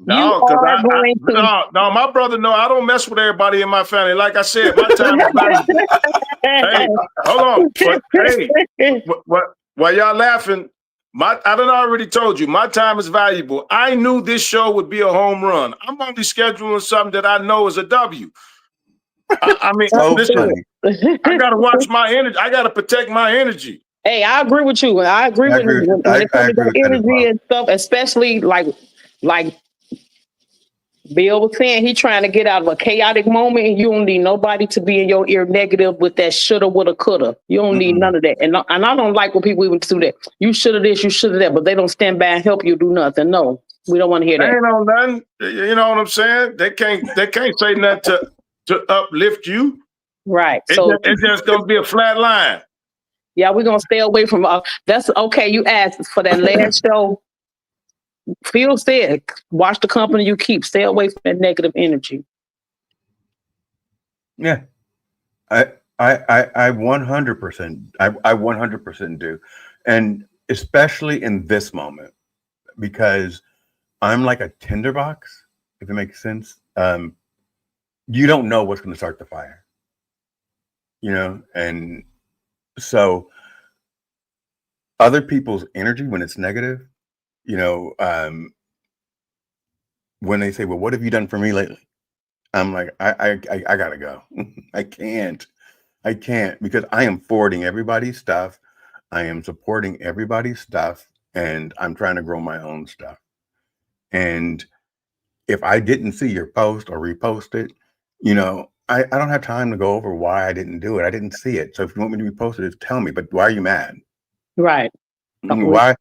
Speaker 3: No, my brother. No, I don't mess with everybody in my family. Like I said, my time is valuable. Hey, hold on. But, hey, while y'all laughing, I done already told you my time is valuable. I knew this show would be a home run. I'm only scheduling something that I know is a W. I mean, listen, I gotta watch my energy. I gotta protect my energy.
Speaker 4: Hey, I agree with you. I agree with when it comes to energy and stuff, especially like Bill was saying, he trying to get out of a chaotic moment, and you don't need nobody to be in your ear negative with that shoulda, woulda, coulda. You don't need none of that. And I don't like when people even do that. You shoulda this, you shoulda that, but they don't stand by and help you do nothing. No, we don't want to hear that.
Speaker 3: Ain't no nothing. You know what I'm saying? They can't say nothing to uplift you.
Speaker 4: Right.
Speaker 3: So it's just gonna be a flat line.
Speaker 4: Yeah, we're gonna stay away from. That's okay. You asked for that last show. Phil said, watch the company you keep. Stay away from that negative energy.
Speaker 2: Yeah. I 100%. I 100% do. And especially in this moment, because I'm like a tinderbox, if it makes sense. You don't know what's going to start the fire, you know? And so other people's energy, when it's negative, you know, when they say, well, what have you done for me lately? I'm like, I gotta go. I can't because I am forwarding everybody's stuff. I am supporting everybody's stuff, and I'm trying to grow my own stuff. And if I didn't see your post or repost it, you know, I don't have time to go over why I didn't do it. I didn't see it. So if you want me to repost it, tell me, but why are you mad?
Speaker 4: Right.
Speaker 2: Why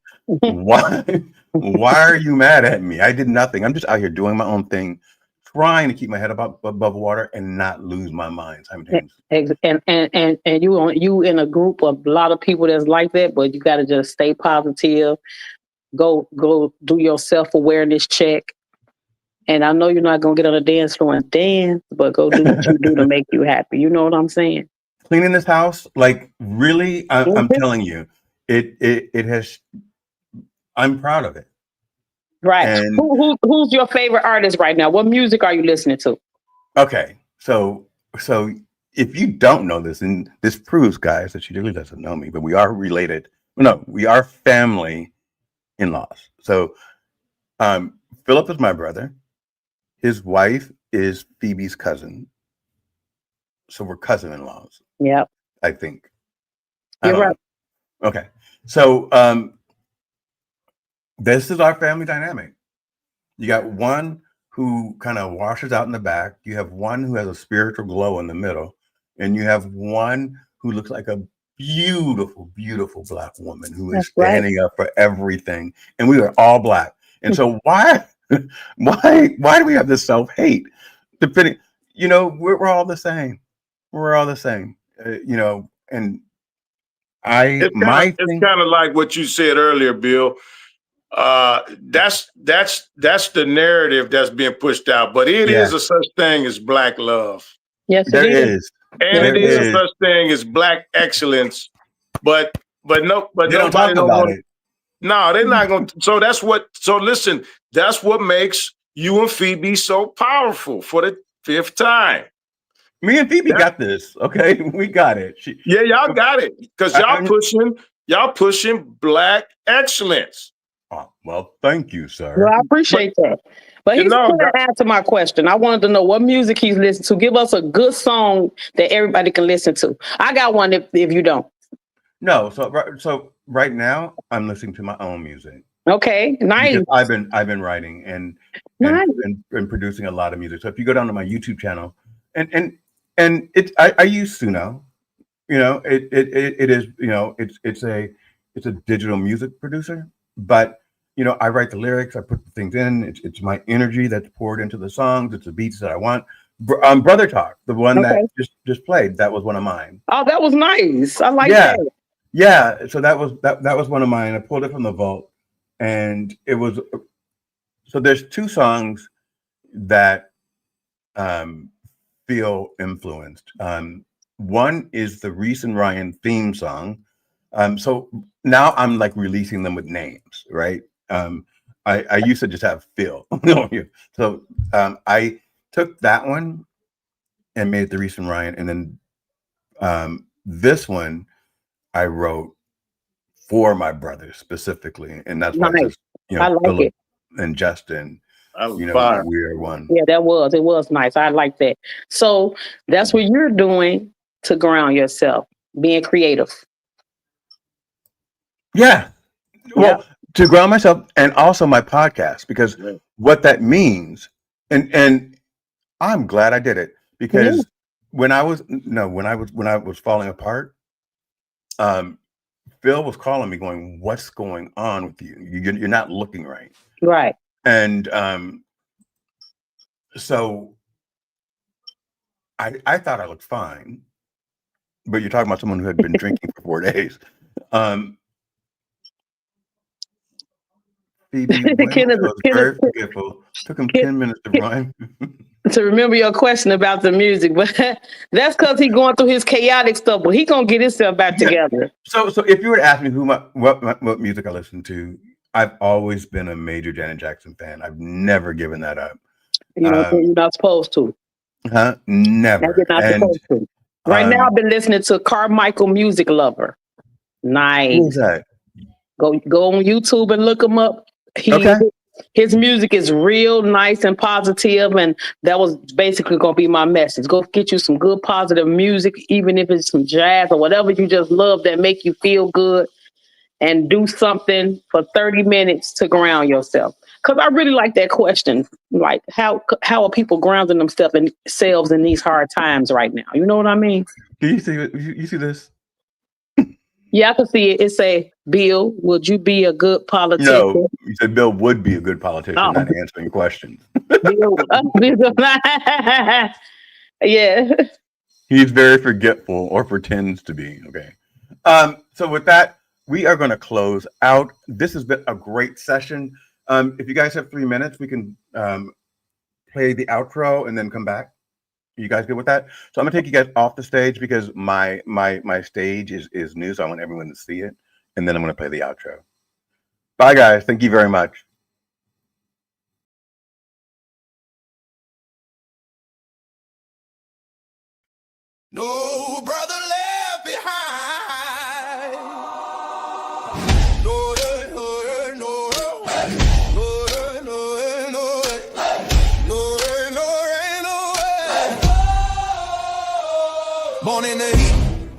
Speaker 2: are you mad at me? I did nothing. I'm just out here doing my own thing, trying to keep my head above water and not lose my mind simultaneously.
Speaker 4: And you in a group of a lot of people that's like that, but you got to just stay positive. Go do your self-awareness check. And I know you're not gonna get on a dance floor and dance, but go do what you do to make you happy. You know what I'm saying?
Speaker 2: Cleaning this house, like really, I'm telling you, it has. I'm proud of it.
Speaker 4: Right. And who's your favorite artist right now? What music are you listening to?
Speaker 2: Okay, so if you don't know this, and this proves, guys, that she really doesn't know me, but we are related. No, we are family in-laws. So, Philip is my brother. His wife is Phoebe's cousin. So we're cousin-in-laws.
Speaker 4: Yep.
Speaker 2: I think.
Speaker 4: You're right.
Speaker 2: Okay. So this is our family dynamic. You got one who kind of washes out in the back. You have one who has a spiritual glow in the middle. And you have one who looks like a beautiful, beautiful Black woman who is standing up for everything. And we are all Black. And so why do we have this self-hate? Depending, you know, we're all the same. We're all the same, you know, and it's
Speaker 3: kind of like what you said earlier, Bill. That's the narrative that's being pushed out, but it is a such thing as Black love.
Speaker 4: Yes,
Speaker 2: there is.
Speaker 3: And it is a such thing as Black excellence, but nobody
Speaker 2: don't talk about it.
Speaker 3: No, they're not going to. So listen, that's what makes you and Phoebe so powerful for the 5th time.
Speaker 2: Me and Phoebe got this. Okay. We got it.
Speaker 3: Y'all got it. Because y'all pushing Black excellence.
Speaker 2: Oh, well, thank you, sir.
Speaker 4: Well, I appreciate that. But he's going to answer my question. I wanted to know what music he's listening to. Give us a good song that everybody can listen to. I got one if you don't.
Speaker 2: No, so right now I'm listening to my own music.
Speaker 4: Okay, nice.
Speaker 2: I've been writing and producing a lot of music. So if you go down to my YouTube channel and I use Suno, You know, it is, you know, it's a digital music producer, but you know, I write the lyrics, I put the things in. It's my energy that's poured into the songs. It's the beats that I want. Brother Talk, the one that just played, that was one of mine.
Speaker 4: Oh, that was nice. I like that.
Speaker 2: Yeah. So that was one of mine. I pulled it from the vault, and it was. So there's two songs that feel influenced. One is the Reese and Ryan theme song. So now I'm like releasing them with names, right? I used to just have Phil. So I took that one and made it the Reese and Ryan, and then this one I wrote for my brothers specifically, and that's why
Speaker 4: nice.
Speaker 2: You know,
Speaker 4: I like
Speaker 2: Philip
Speaker 4: it.
Speaker 2: And Justin. You know,
Speaker 3: fire.
Speaker 2: we are one.
Speaker 4: Yeah, it was nice. I like that. So that's what you're doing to ground yourself, being creative.
Speaker 2: Yeah. Well, to ground myself, and also my podcast, because what that means, and I'm glad I did it, because when I was falling apart, Phil was calling me going, "What's going on with you? You're not looking right."
Speaker 4: Right.
Speaker 2: And so I thought I looked fine, but you're talking about someone who had been drinking for 4 days. Phoebe was very forgetful. Took him 10 minutes to rhyme.
Speaker 4: To remember your question about the music, but that's because he's going through his chaotic stuff. But he gonna get himself back together.
Speaker 2: So if you were to ask me what music I listen to, I've always been a major Janet Jackson fan. I've never given that up.
Speaker 4: You know, you're not supposed to.
Speaker 2: Never.
Speaker 4: You're not supposed to. Right now, I've been listening to Carmichael Music Lover. Nice.
Speaker 2: Who's that?
Speaker 4: Go on YouTube and look him up. His music is real nice and positive, and that was basically going to be my message. Go get you some good positive music, even if it's some jazz or whatever you just love that make you feel good, and do something for 30 minutes to ground yourself. Because I really like that question, like how are people grounding themselves in these hard times right now? You know what I mean?
Speaker 2: Do you see this?
Speaker 4: Yeah, I can see it. It say, Bill, would you be a good politician?
Speaker 2: No, you said Bill would be a good politician, not answering questions.
Speaker 4: Yeah.
Speaker 2: He's very forgetful, or pretends to be. Okay. So with that, we are going to close out. This has been a great session. If you guys have 3 minutes, we can play the outro and then come back. You guys good with that? So I'm gonna take you guys off the stage because my stage is new, so I want everyone to see it, and then I'm gonna play the outro. Bye guys, thank you very much.
Speaker 1: No brother left behind. No, no, no, born in the heat,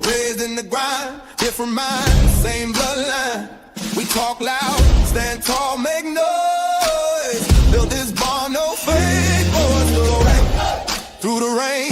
Speaker 1: raised in the grind, different mind, same bloodline. We talk loud, stand tall, make noise. Build this bond, no fake boys, through the rain,